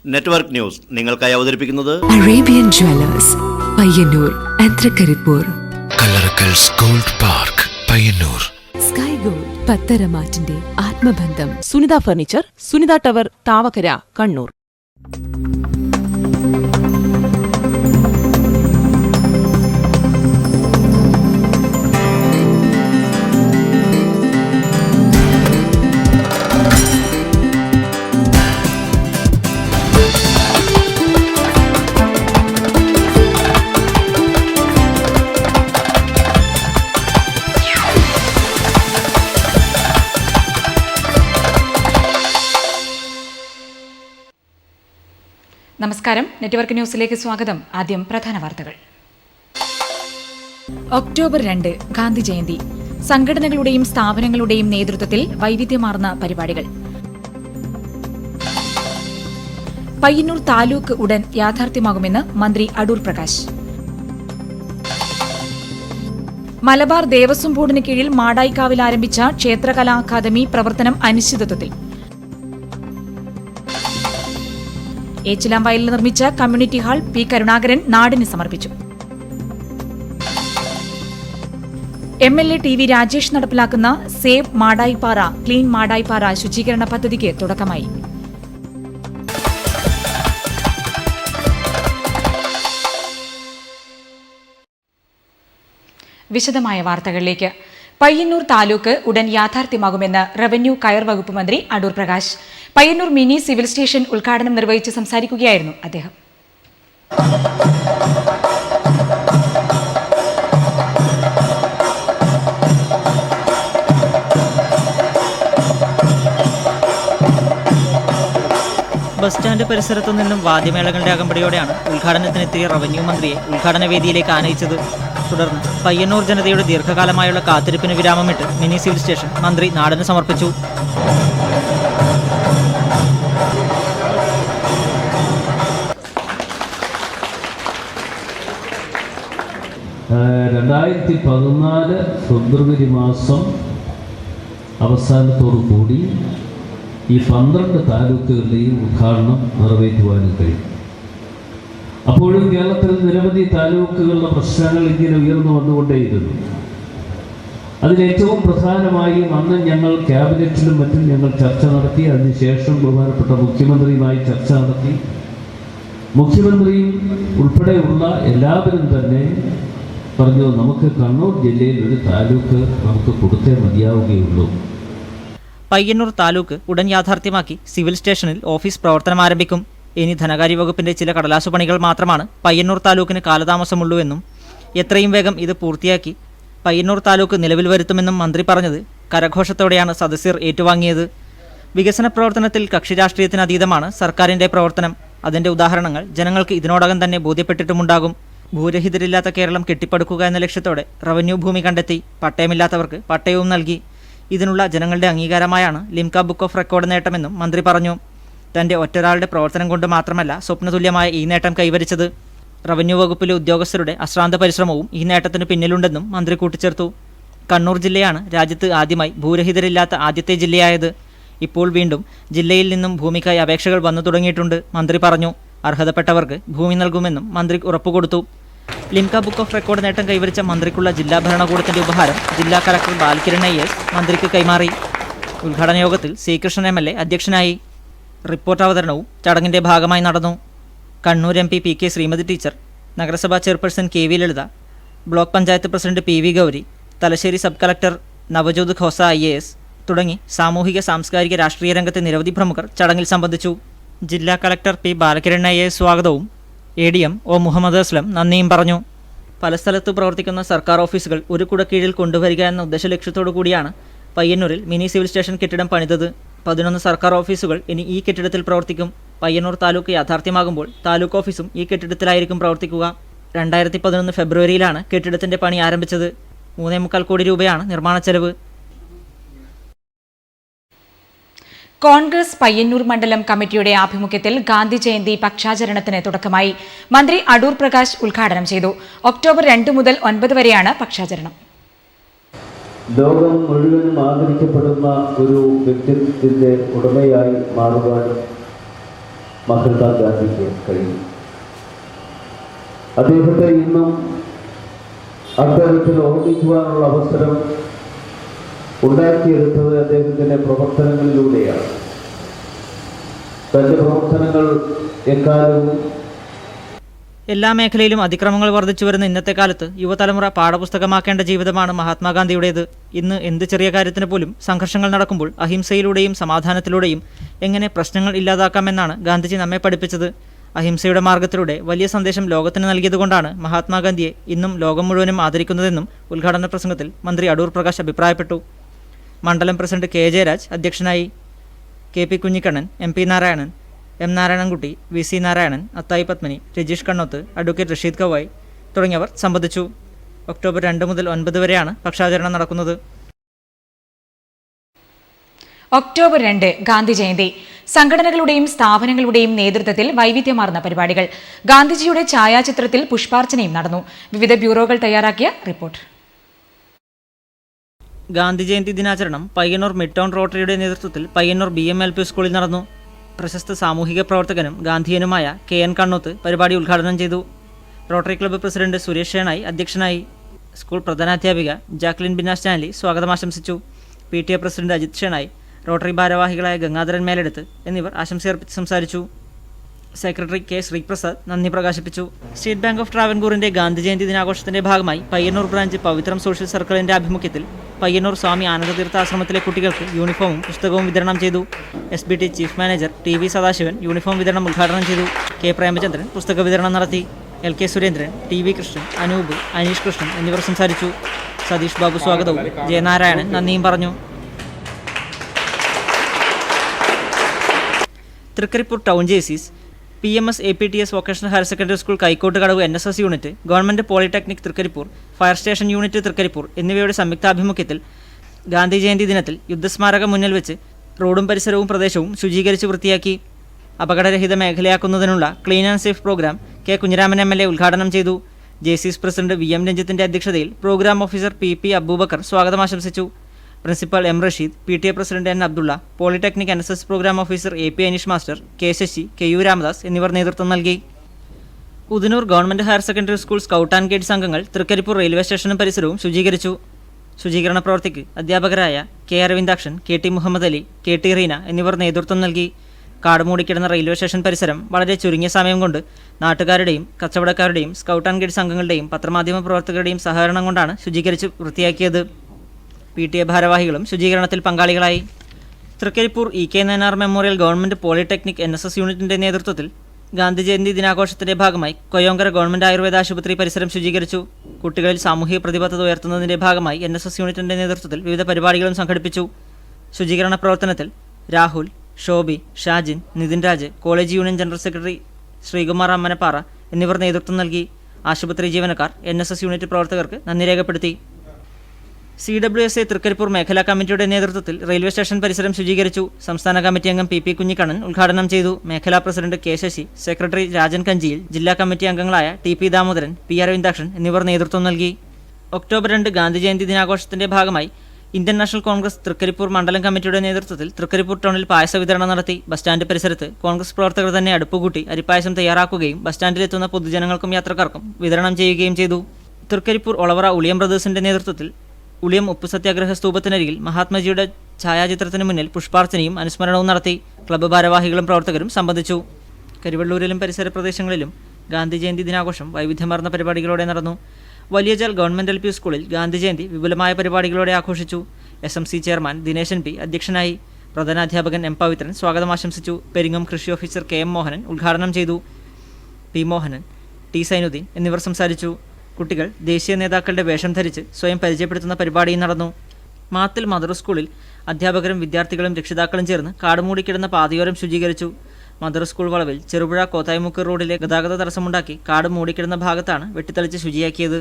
Network news നിങ്ങൾക്കായി അവതരിപ്പിക്കുന്നത് Arabian jewellers Payyanur ആൻഡ്രകരിപ്പൂർ, Kallarakkals gold park Payyanur, sky gold പത്തരമാറ്റിന്റെ ആത്മബന്ധം, സുനിത ഫർണിച്ചർ, സുനിത ടവർ, താവക്കര, കണ്ണൂർ. നമസ്കാരം. നെറ്റ്വർക്ക് ന്യൂസിലേക്ക് സ്വാഗതം. ആദ്യം പ്രധാന വാർത്തകൾ. ഒക്ടോബർ 2 ഗാന്ധി ജയന്തി. സംഘടനകളുടെയും സ്ഥാപനങ്ങളുടെയും നേതൃത്വത്തിൽ വൈവിധ്യമാർന്ന പരിപാടികൾ. പയ്യന്നൂർ താലൂക്ക് ഉടൻ യാഥാർത്ഥ്യമാകുമെന്ന് മന്ത്രി അടൂർ പ്രകാശ്. മലബാർ ദേവസ്വം ബോർഡിന് കീഴിൽ മാടായിക്കാവിൽ ആരംഭിച്ച ക്ഷേത്രകലാ അക്കാദമി പ്രവർത്തനം അനിശ്ചിതത്വത്തിൽ. ഏച്ചിലാംവയലിൽ നിർമ്മിച്ച കമ്മ്യൂണിറ്റി ഹാൾ പി കരുണാകരൻ നാടിന് സമർപ്പിച്ചു. MLA TV രാജേഷ് നടപ്പിലാക്കുന്ന സേവ് മാടായിപ്പാറ ക്ലീൻ മാടായിപ്പാറ ശുചീകരണ പദ്ധതിക്ക് തുടക്കമായി. വിശദമായ വാർത്തകളിലേക്ക്. പയ്യന്നൂർ താലൂക്ക് ഉടൻ യാഥാർത്ഥ്യമാകുമെന്ന് റവന്യൂ കയർ വകുപ്പ് മന്ത്രി Adoor Prakash. Payyanur mini civil station ഉദ്ഘാടനം നിർവഹിച്ച് സംസാരിക്കുകയായിരുന്നു അദ്ദേഹം. ബസ് സ്റ്റാൻഡ് പരിസരത്തു നിന്നും വാദ്യമേളങ്ങളുടെ അകമ്പടിയോടെയാണ് ഉദ്ഘാടനത്തിനെത്തിയ റവന്യൂ മന്ത്രിയെ ഉദ്ഘാടന വേദിയിലേക്ക് ആനയിച്ചത്. തുടർന്ന് പയ്യന്നൂർ ജനതയുടെ ദീർഘകാലമായുള്ള കാത്തിരിപ്പിന് വിരാമമിട്ട് മിനി സിവിൽ സ്റ്റേഷൻ മന്ത്രി നാടിന് സമർപ്പിച്ചു. ഫെബ്രുവരി മാസം അവസാനത്തോടു കൂടി ഈ 12 താലൂക്കുകളുടെയും ഉദ്ഘാടനം നിറവേറ്റുവാനും കഴിയും. അപ്പോഴും കേരളത്തിൽ നിരവധി താലൂക്കുകളുടെ പ്രശ്നങ്ങൾ ഇങ്ങനെ ഉയർന്നു വന്നുകൊണ്ടേയിരുന്നു. അതിലേറ്റവും പ്രധാനമായും അന്ന് ഞങ്ങൾ ക്യാബിനറ്റിലും മറ്റും ഞങ്ങൾ ചർച്ച നടത്തി. അതിനുശേഷം ബഹുമാനപ്പെട്ട മുഖ്യമന്ത്രിയുമായി ചർച്ച നടത്തി. മുഖ്യമന്ത്രിയും ഉൾപ്പെടെയുള്ള എല്ലാവരും തന്നെ പറഞ്ഞു, നമുക്ക് കണ്ണൂർ ജില്ലയിൽ ഒരു താലൂക്ക് നമുക്ക് കൊടുത്തേ മതിയാവുകയുള്ളൂ. പയ്യന്നൂർ താലൂക്ക് ഉടൻ യാഥാർത്ഥ്യമാക്കി സിവിൽ സ്റ്റേഷനിൽ ഓഫീസ് പ്രവർത്തനം ആരംഭിക്കും. ഇനി ധനകാര്യ വകുപ്പിന്റെ ചില കടലാസു പണികൾ മാത്രമാണ് പയ്യന്നൂർ താലൂക്കിന് കാലതാമസമുള്ളൂ എന്നും എത്രയും വേഗം ഇത് പൂർത്തിയാക്കി പയ്യന്നൂർ താലൂക്ക് നിലവിൽ വരുത്തുമെന്നും മന്ത്രി പറഞ്ഞത് കരഘോഷത്തോടെയാണ് സദസ്യർ ഏറ്റുവാങ്ങിയത്. വികസന പ്രവർത്തനത്തിൽ കക്ഷി രാഷ്ട്രീയത്തിന് അതീതമാണ് സർക്കാരിന്റെ പ്രവർത്തനം. അതിന്റെ ഉദാഹരണങ്ങൾ ജനങ്ങൾക്ക് ഇതിനോടകം തന്നെ ബോധ്യപ്പെട്ടിട്ടുമുണ്ടാകും. ഭൂരഹിതരില്ലാത്ത കേരളം കെട്ടിപ്പടുക്കുക എന്ന ലക്ഷ്യത്തോടെ റവന്യൂ ഭൂമി കണ്ടെത്തി പട്ടയമില്ലാത്തവർക്ക് പട്ടയവും നൽകി. ഇതിനുള്ള ജനങ്ങളുടെ അംഗീകാരമായാണ് ലിംക ബുക്ക് ഓഫ് റെക്കോർഡ് നേട്ടമെന്നും മന്ത്രി പറഞ്ഞു. തന്റെ ഒറ്റൊരാളുടെ പ്രവർത്തനം കൊണ്ട് മാത്രമല്ല സ്വപ്നതുല്യമായ ഈ നേട്ടം കൈവരിച്ചത്. റവന്യൂ വകുപ്പിലെ ഉദ്യോഗസ്ഥരുടെ അശ്രാന്ത പരിശ്രമവും ഈ നേട്ടത്തിന് പിന്നിലുണ്ടെന്നും മന്ത്രി കൂട്ടിച്ചേർത്തു. കണ്ണൂർ ജില്ലയാണ് രാജ്യത്ത് ആദ്യമായി ഭൂരഹിതരില്ലാത്ത ആദ്യത്തെ ജില്ലയായത്. ഇപ്പോൾ വീണ്ടും ജില്ലയിൽ നിന്നും ഭൂമിക്കായി അപേക്ഷകൾ വന്നു തുടങ്ങിയിട്ടുണ്ട്. മന്ത്രി പറഞ്ഞു. അർഹതപ്പെട്ടവർക്ക് ഭൂമി നൽകുമെന്നും മന്ത്രി ഉറപ്പുകൊടുത്തു. ലിംക ബുക്ക് ഓഫ് റെക്കോർഡ് നേട്ടം കൈവരിച്ച മന്ത്രിക്കുള്ള ജില്ലാ ഭരണകൂടത്തിന്റെ ഉപഹാരം ജില്ലാ കലക്ടർ ബാലകിരൺ IAS മന്ത്രിക്ക് കൈമാറി. ഉദ്ഘാടന യോഗത്തിൽ ശ്രീകൃഷ്ണൻ MLA അധ്യക്ഷനായി. റിപ്പോർട്ട് അവതരണവും ചടങ്ങിന്റെ ഭാഗമായി നടന്നു. Kannur MP PK Sreemathi teacher, നഗരസഭാ chairperson KV Lalitha, block panchayat president PV Gowri, Thalassery sub collector Navjot Khosa IAS തുടങ്ങി സാമൂഹിക സാംസ്കാരിക രാഷ്ട്രീയ രംഗത്തെ നിരവധി പ്രമുഖർ ചടങ്ങിൽ സംബന്ധിച്ചു. ജില്ലാ കളക്ടർ P ബാലകിരൺ IAS സ്വാഗതവും ADM O മുഹമ്മദ് അസ്ലം നന്ദിയും പറഞ്ഞു. പല സ്ഥലത്ത് പ്രവർത്തിക്കുന്ന സർക്കാർ ഓഫീസുകൾ ഒരു കുടക്കീഴിൽ കൊണ്ടുവരിക എന്ന ഉദ്ദേശലക്ഷ്യത്തോടു കൂടിയാണ് പയ്യന്നൂരിൽ മിനി സിവിൽ സ്റ്റേഷൻ കെട്ടിടം പണിതത്. 11 സർക്കാർ ഓഫീസുകൾ ഇനി ഈ കെട്ടിടത്തിൽ പ്രവർത്തിക്കും. പയ്യന്നൂർ താലൂക്ക് യാഥാർത്ഥ്യമാകുമ്പോൾ താലൂക്ക് ഓഫീസും ഈ കെട്ടിടത്തിലായിരിക്കും പ്രവർത്തിക്കുക. 2011 ഫെബ്രുവരിയിലാണ് കെട്ടിടത്തിന്റെ പണി ആരംഭിച്ചത്. 3.25 കോടി രൂപയാണ് നിർമ്മാണ ചെലവ്. കോൺഗ്രസ് പയ്യന്നൂർ മണ്ഡലം കമ്മിറ്റിയുടെ ആഭിമുഖ്യത്തിൽ ഗാന്ധി ജയന്തി പക്ഷാചരണത്തിന് തുടക്കമായി. മന്ത്രി അടൂർ പ്രകാശ് ഉദ്ഘാടനം ചെയ്തു. ഒക്ടോബർ 2 മുതൽ 9 വരെയാണ് പക്ഷാചരണം. ലോകം മുഴുവനും ആദരിക്കപ്പെടുന്ന ഒരു വ്യക്തിത്വത്തിൻ്റെ ഉടമയായി മാറുവാൻ മഹാത്മാഗാന്ധിക്ക് കഴിഞ്ഞു. അദ്ദേഹത്തെ ഇന്നും അത്തരത്തിൽ ഓർമ്മിക്കുവാനുള്ള അവസരം ഉണ്ടാക്കിയെടുത്തത് അദ്ദേഹത്തിൻ്റെ പ്രവർത്തനങ്ങളിലൂടെയാണ്. തൻ്റെ പ്രവർത്തനങ്ങൾ എക്കാലവും എല്ലാ മേഖലയിലും അതിക്രമങ്ങൾ വർദ്ധിച്ചു വരുന്ന ഇന്നത്തെ കാലത്ത് യുവതലമുറ പാഠപുസ്തകമാക്കേണ്ട ജീവിതമാണ് മഹാത്മാഗാന്ധിയുടേത്. ഇന്ന് എന്ത് ചെറിയ കാര്യത്തിന് പോലും സംഘർഷങ്ങൾ നടക്കുമ്പോൾ അഹിംസയിലൂടെയും സമാധാനത്തിലൂടെയും എങ്ങനെ പ്രശ്നങ്ങൾ ഇല്ലാതാക്കാമെന്നാണ് ഗാന്ധിജി നമ്മെ പഠിപ്പിച്ചത്. അഹിംസയുടെ മാർഗത്തിലൂടെ വലിയ സന്ദേശം ലോകത്തിന് നൽകിയതുകൊണ്ടാണ് മഹാത്മാഗാന്ധിയെ ഇന്നും ലോകം മുഴുവനും ആദരിക്കുന്നതെന്നും ഉദ്ഘാടന പ്രസംഗത്തിൽ മന്ത്രി അടൂർ പ്രകാശ് അഭിപ്രായപ്പെട്ടു. മണ്ഡലം പ്രസിഡന്റ് കെ ജയരാജ് അധ്യക്ഷനായി. K P Kunhikannan, M P Narayanan, M Narayanankutty, V C Narayanan, Athayi Padmini, Rajeesh Kannoth, advocate Rasheed Kavai തുടങ്ങിയവർ സംബന്ധിച്ചു. ഒക്ടോബർ 2 മുതൽ 9 വരെയാണ് പക്ഷാചരണം നടക്കുന്നത്. ഒക്ടോബർ 2 ഗാന്ധി ജയന്തി. സംഘടനകളുടെയും സ്ഥാപനങ്ങളുടെയും നേതൃത്വത്തിൽ വൈവിധ്യമാർന്ന പരിപാടികൾ. ഗാന്ധിജിയുടെ ഛായാചിത്രത്തിൽ പുഷ്പാർച്ചനയും നടന്നു. വിവിധ ബ്യൂറോകൾ തയ്യാറാക്കിയ റിപ്പോർട്ട്. ഗാന്ധി ജയന്തി ദിനാചരണം പയ്യന്നൂർ മിഡ് ടൗൺ റോട്ടറിയുടെ നേതൃത്വത്തിൽ പയ്യന്നൂർ BMLP സ്കൂളിൽ നടന്നു. പ്രശസ്ത സാമൂഹിക പ്രവർത്തകനും ഗാന്ധിയനുമായ KN കണ്ണോത്ത് പരിപാടി ഉദ്ഘാടനം ചെയ്തു. Rotary club president Suresh Shenoy അധ്യക്ഷനായി. സ്കൂൾ പ്രധാനാധ്യാപിക ജാക്ലിൻ ബിനാ സ്റ്റാൻലി സ്വാഗതം ആശംസിച്ചു. PTA president Ajith Shenoy, Rotary ഭാരവാഹികളായ ഗംഗാധരൻ മേലെടുത്ത് എന്നിവർ ആശംസയർപ്പിച്ച് സംസാരിച്ചു. സെക്രട്ടറി K ശ്രീപ്രസാദ് നന്ദി പ്രകാശിപ്പിച്ചു. സ്റ്റേറ്റ് ബാങ്ക് ഓഫ് ട്രാവൻകൂറിന്റെ ഗാന്ധി ജയന്തി ദിനാഘോഷത്തിന്റെ ഭാഗമായി പയ്യന്നൂർ ബ്രാഞ്ച് പവിത്രം സോഷ്യൽ സർക്കിളിന്റെ ആഭിമുഖ്യത്തിൽ പയ്യന്നൂർ സ്വാമി ആനന്ദതീർത്ഥ ആശ്രമത്തിലെ കുട്ടികൾക്ക് യൂണിഫോമും പുസ്തകവും വിതരണം ചെയ്തു. SBT chief manager TV Sadasivan uniform വിതരണം ഉദ്ഘാടനം ചെയ്തു. K പ്രേമചന്ദ്രൻ പുസ്തക വിതരണം നടത്തി. LK സുരേന്ദ്രൻ, TV കൃഷ്ണൻ, അനൂപ്, അനീഷ് കൃഷ്ണൻ എന്നിവർ സംസാരിച്ചു. സതീഷ് ബാബു സ്വാഗതവും ജയനാരായണൻ നന്ദിയും പറഞ്ഞു. Trikaripur town JCs, PMS APTS vocational higher secondary school Kaikottu Kadavu NSS unit, government polytechnic Trikaripur, fire station unit Trikaripur എന്നിവയുടെ സംയുക്താഭിമുഖ്യത്തിൽ ഗാന്ധി ജയന്തി ദിനത്തിൽ യുദ്ധസ്മാരകം മുന്നിൽ വെച്ച് റോഡും പരിസരവും പ്രദേശവും ശുചീകരിച്ച് വൃത്തിയാക്കി. അപകടരഹിത മേഖലയാക്കുന്നതിനുള്ള clean and safe programme K Kunhiraman MLA ഉദ്ഘാടനം ചെയ്തു. JCs പ്രസിഡന്റ് VM രഞ്ജിത്തിന്റെ അധ്യക്ഷതയിൽ പ്രോഗ്രാം ഓഫീസർ PP അബൂബക്കർ സ്വാഗതം ആശംസിച്ചു. Principal M Rasheed, PTA president N Abdulla, polytechnic NSS programme officer AP Aneesh master, K Sasi, KU Ramadas എന്നിവർ നേതൃത്വം നൽകി. Udinur government higher secondary school scout and guides അംഗങ്ങൾ Trikaripur railway സ്റ്റേഷനും പരിസരവും ശുചീകരിച്ചു. ശുചീകരണ പ്രവൃത്തിക്ക് അധ്യാപകരായ K Aravindakshan, KT Muhammad Ali, KT Reena എന്നിവർ നേതൃത്വം നൽകി. കാട് മൂടിക്കിടന്ന റെയിൽവേ സ്റ്റേഷൻ പരിസരം വളരെ ചുരുങ്ങിയ സമയം കൊണ്ട് നാട്ടുകാരുടെയും കച്ചവടക്കാരുടെയും സ്കൗട്ട് ആൻഡ് ഗൈഡ്സ് അംഗങ്ങളുടെയും പത്രമാധ്യമ പ്രവർത്തകരുടെയും സഹകരണം കൊണ്ടാണ് ശുചീകരിച്ച് വൃത്തിയാക്കിയത്. PTA ഭാരവാഹികളും ശുചീകരണത്തിൽ പങ്കാളികളായി. Trikaripur EK Nayanar memorial government polytechnic NSS യൂണിറ്റിൻ്റെ നേതൃത്വത്തിൽ ഗാന്ധി ജയന്തി ദിനാഘോഷത്തിന്റെ ഭാഗമായി കൊയ്യോങ്കര ഗവൺമെൻറ് ആയുർവേദ ആശുപത്രി പരിസരം ശുചീകരിച്ചു. കുട്ടികളിൽ സാമൂഹിക പ്രതിബദ്ധത ഉയർത്തുന്നതിന്റെ ഭാഗമായി NSS യൂണിറ്റിന്റെ നേതൃത്വത്തിൽ വിവിധ പരിപാടികളും സംഘടിപ്പിച്ചു. ശുചീകരണ പ്രവർത്തനത്തിൽ Rahul, Shobi, Shajin, Nithin Raj, college union general secretary Sreekumar Ammanappara എന്നിവർ നേതൃത്വം നൽകി. ആശുപത്രി ജീവനക്കാർ NSS യൂണിറ്റ് പ്രവർത്തകർക്ക് നന്ദി രേഖപ്പെടുത്തി. CWSA തൃക്കരിപ്പൂർ മേഖലാ കമ്മിറ്റിയുടെ നേതൃത്വത്തിൽ റെയിൽവേ സ്റ്റേഷൻ പരിസരം ശുചീകരിച്ചു. സംസ്ഥാന കമ്മിറ്റി അംഗം PP കുഞ്ഞിക്കണ്ണൻ ഉദ്ഘാടനം ചെയ്തു. മേഖലാ president K Sasi, secretary Rajan Kanjiyil, ജില്ലാ കമ്മിറ്റി അംഗങ്ങളായ TP ദാമോദരൻ, P അരവിന്ദാക്ഷൻ എന്നിവർ നേതൃത്വം നൽകി. ഒക്ടോബർ 2 ഗാന്ധി ജയന്തി ദിനാഘോഷത്തിന്റെ ഭാഗമായി ഇന്ത്യൻ നാഷണൽ കോൺഗ്രസ് തൃക്കരിപ്പൂർ മണ്ഡലം കമ്മിറ്റിയുടെ നേതൃത്വത്തിൽ തൃക്കരിപ്പൂർ ടൗണിൽ പായസ വിതരണം നടത്തി. ബസ് സ്റ്റാൻഡ് പരിസരത്ത് കോൺഗ്രസ് പ്രവർത്തകർ തന്നെ അടുപ്പുകൂട്ടി അരിപ്പായസം തയ്യാറാക്കുകയും ബസ് സ്റ്റാൻഡിലെത്തുന്ന പൊതുജനങ്ങൾക്കും യാത്രക്കാർക്കും വിതരണം ചെയ്യുകയും ചെയ്തു. തൃക്കരിപ്പൂർ ഒളവറ ഉളിയം ബ്രദേഴ്സിന്റെ നേതൃത്വത്തിൽ ഉളിയം ഉപ്പ് സത്യാഗ്രഹ സ്തൂപത്തിനരികിൽ മഹാത്മജിയുടെ ഛായാചിത്രത്തിന് മുന്നിൽ പുഷ്പാർച്ചനയും അനുസ്മരണവും നടത്തി. ക്ലബ്ബ് ഭാരവാഹികളും പ്രവർത്തകരും സംബന്ധിച്ചു. കരിവള്ളൂരിലും പരിസര പ്രദേശങ്ങളിലും ഗാന്ധി ജയന്തി ദിനാഘോഷം വൈവിധ്യമാർന്ന പരിപാടികളോടെ നടന്നു. വലിയജാൽ ഗവൺമെൻറ് LP സ്കൂളിൽ ഗാന്ധി ജയന്തി വിപുലമായ പരിപാടികളോടെ ആഘോഷിച്ചു. SMC ചെയർമാൻ ദിനേശൻ P അധ്യക്ഷനായി. പ്രധാനാധ്യാപകൻ M പവിത്രൻ സ്വാഗതം ആശംസിച്ചു. പെരിങ്ങം കൃഷി ഓഫീസർ KM മോഹനൻ ഉദ്ഘാടനം ചെയ്തു. P മോഹനൻ, T സൈനുദ്ദീൻ എന്നിവർ സംസാരിച്ചു. കുട്ടികൾ ദേശീയ നേതാക്കളുടെ വേഷം ധരിച്ച് സ്വയം പരിചയപ്പെടുത്തുന്ന പരിപാടിയും നടന്നു. മാത്തിൽ മദർ സ്കൂളിൽ അധ്യാപകരും വിദ്യാർത്ഥികളും രക്ഷിതാക്കളും ചേർന്ന് കാടുമൂടിക്കിടന്ന പാതയോരം ശുചീകരിച്ചു. മദർ സ്കൂൾ വളവിൽ ചെറുപുഴ കോത്തായിമുക്ക് റോഡിലെ ഗതാഗത തടസ്സമുണ്ടാക്കി കാട് മൂടിക്കിടന്ന ഭാഗത്താണ് വെട്ടിത്തെളിച്ച് ശുചിയാക്കിയത്.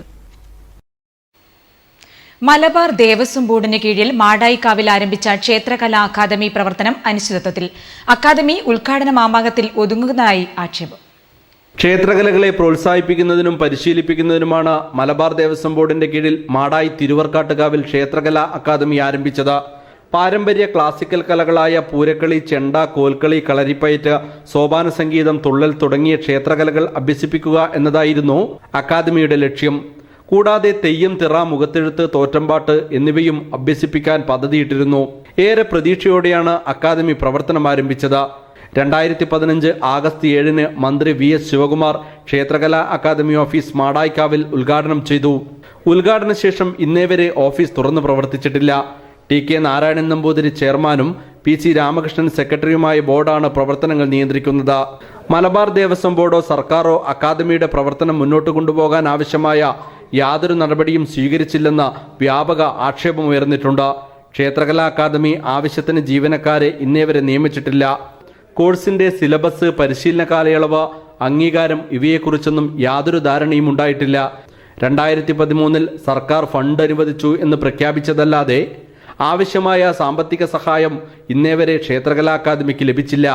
മലബാർ ദേവസ്വം ബോർഡിന് കീഴിൽ മാടായിക്കാവിൽ ആരംഭിച്ച ക്ഷേത്രകലാ അക്കാദമി പ്രവർത്തനം അനിശ്ചിതത്വത്തിൽ. അക്കാദമി ഉദ്ഘാടന മാമാങ്കത്തിൽ ഒതുങ്ങുന്നതായി ആക്ഷേപം. ക്ഷേത്രകലകളെ പ്രോത്സാഹിപ്പിക്കുന്നതിനും പരിശീലിപ്പിക്കുന്നതിനുമാണ് മലബാർ ദേവസ്വം ബോർഡിന്റെ കീഴിൽ മാടായി തിരുവർക്കാട്ടുകാവിൽ ക്ഷേത്രകലാ അക്കാദമി ആരംഭിച്ചത്. പാരമ്പര്യ ക്ലാസിക്കൽ കലകളായ പൂരക്കളി, ചെണ്ട, കോൽക്കളി, കളരിപ്പയറ്റ്, സോപാന സംഗീതം, തുള്ളൽ തുടങ്ങിയ ക്ഷേത്രകലകൾ അഭ്യസിപ്പിക്കുക എന്നതായിരുന്നു അക്കാദമിയുടെ ലക്ഷ്യം. കൂടാതെ തെയ്യം, തിറ, മുഖത്തെഴുത്ത്, തോറ്റമ്പാട്ട് എന്നിവയും അഭ്യസിപ്പിക്കാൻ പദ്ധതിയിട്ടിരുന്നു. ഏറെ പ്രതീക്ഷയോടെയാണ് അക്കാദമി പ്രവർത്തനം ആരംഭിച്ചത്. 2015 ആഗസ്റ്റ് 7 മന്ത്രി VS ശിവകുമാർ ക്ഷേത്രകലാ അക്കാദമി ഓഫീസ് മാടായിക്കാവിൽ ഉദ്ഘാടനം ചെയ്തു. ഉദ്ഘാടന ശേഷം ഇന്നേവരെ ഓഫീസ് തുറന്നു പ്രവർത്തിച്ചിട്ടില്ല. TK നാരായണൻ നമ്പൂതിരി ചെയർമാനും PC രാമകൃഷ്ണൻ സെക്രട്ടറിയുമായ ബോർഡാണ് പ്രവർത്തനങ്ങൾ നിയന്ത്രിക്കുന്നത്. മലബാർ ദേവസ്വം ബോർഡോ സർക്കാരോ അക്കാദമിയുടെ പ്രവർത്തനം മുന്നോട്ട് കൊണ്ടുപോകാൻ ആവശ്യമായ യാതൊരു നടപടിയും സ്വീകരിച്ചില്ലെന്ന വ്യാപക ആക്ഷേപമുയർന്നിട്ടുണ്ട്. ക്ഷേത്രകലാ അക്കാദമി ആവശ്യത്തിന് ജീവനക്കാരെ ഇന്നേവരെ നിയമിച്ചിട്ടില്ല. കോഴ്സിന്റെ സിലബസ്, പരിശീലന കാലയളവ്, അംഗീകാരം ഇവയെക്കുറിച്ചൊന്നും യാതൊരു ധാരണയും ഉണ്ടായിട്ടില്ല. 2013 സർക്കാർ ഫണ്ട് അനുവദിച്ചു എന്ന് പ്രഖ്യാപിച്ചതല്ലാതെ ആവശ്യമായ സാമ്പത്തിക സഹായം ഇന്നേവരെ ക്ഷേത്രകലാ അക്കാദമിക്ക് ലഭിച്ചില്ല.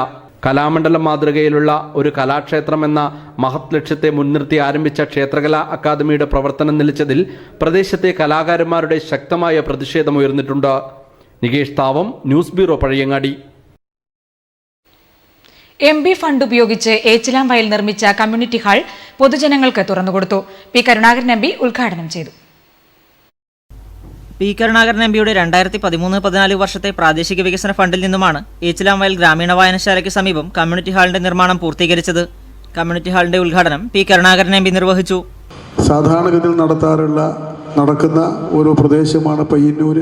കലാമണ്ഡലം മാതൃകയിലുള്ള ഒരു കലാക്ഷേത്രം എന്ന മഹത് ലക്ഷ്യത്തെ മുൻനിർത്തി ആരംഭിച്ച ക്ഷേത്രകലാ അക്കാദമിയുടെ പ്രവർത്തനം നിലച്ചതിൽ പ്രദേശത്തെ കലാകാരന്മാരുടെ ശക്തമായ പ്രതിഷേധമുയർന്നിട്ടുണ്ട്. Nikesh Thavam, news bureau, Pazhayangadi. MP fund ഉപയോഗിച്ച് ഏച്ചിലാംവയൽ നിർമ്മിച്ച കമ്മ്യൂണിറ്റി ഹാൾ പൊതുജനങ്ങൾക്ക് തുറന്നുകൊടുത്തു. P. കരുണാകരൻ MP ഉദ്ഘാടനം ചെയ്തു. P. കരുണാകരൻ MPയുടെ 2013-14 വർഷത്തെ പ്രാദേശിക വികസന ഫണ്ടിൽ നിന്നുമാണ് ഏച്ചിലാംവയൽ ഗ്രാമീണ വായനശാലയ്ക്ക് സമീപം കമ്മ്യൂണിറ്റി ഹാളിന്റെ നിർമ്മാണം പൂർത്തീകരിച്ചത്. കമ്മ്യൂണിറ്റി ഹാളിന്റെ ഉദ്ഘാടനം P. കരുണാകരൻ MP നിർവഹിച്ചു. സാധാരണഗതിയിൽ നടക്കുന്ന ഒരു പ്രദേശമാണ് പയ്യന്നൂർ.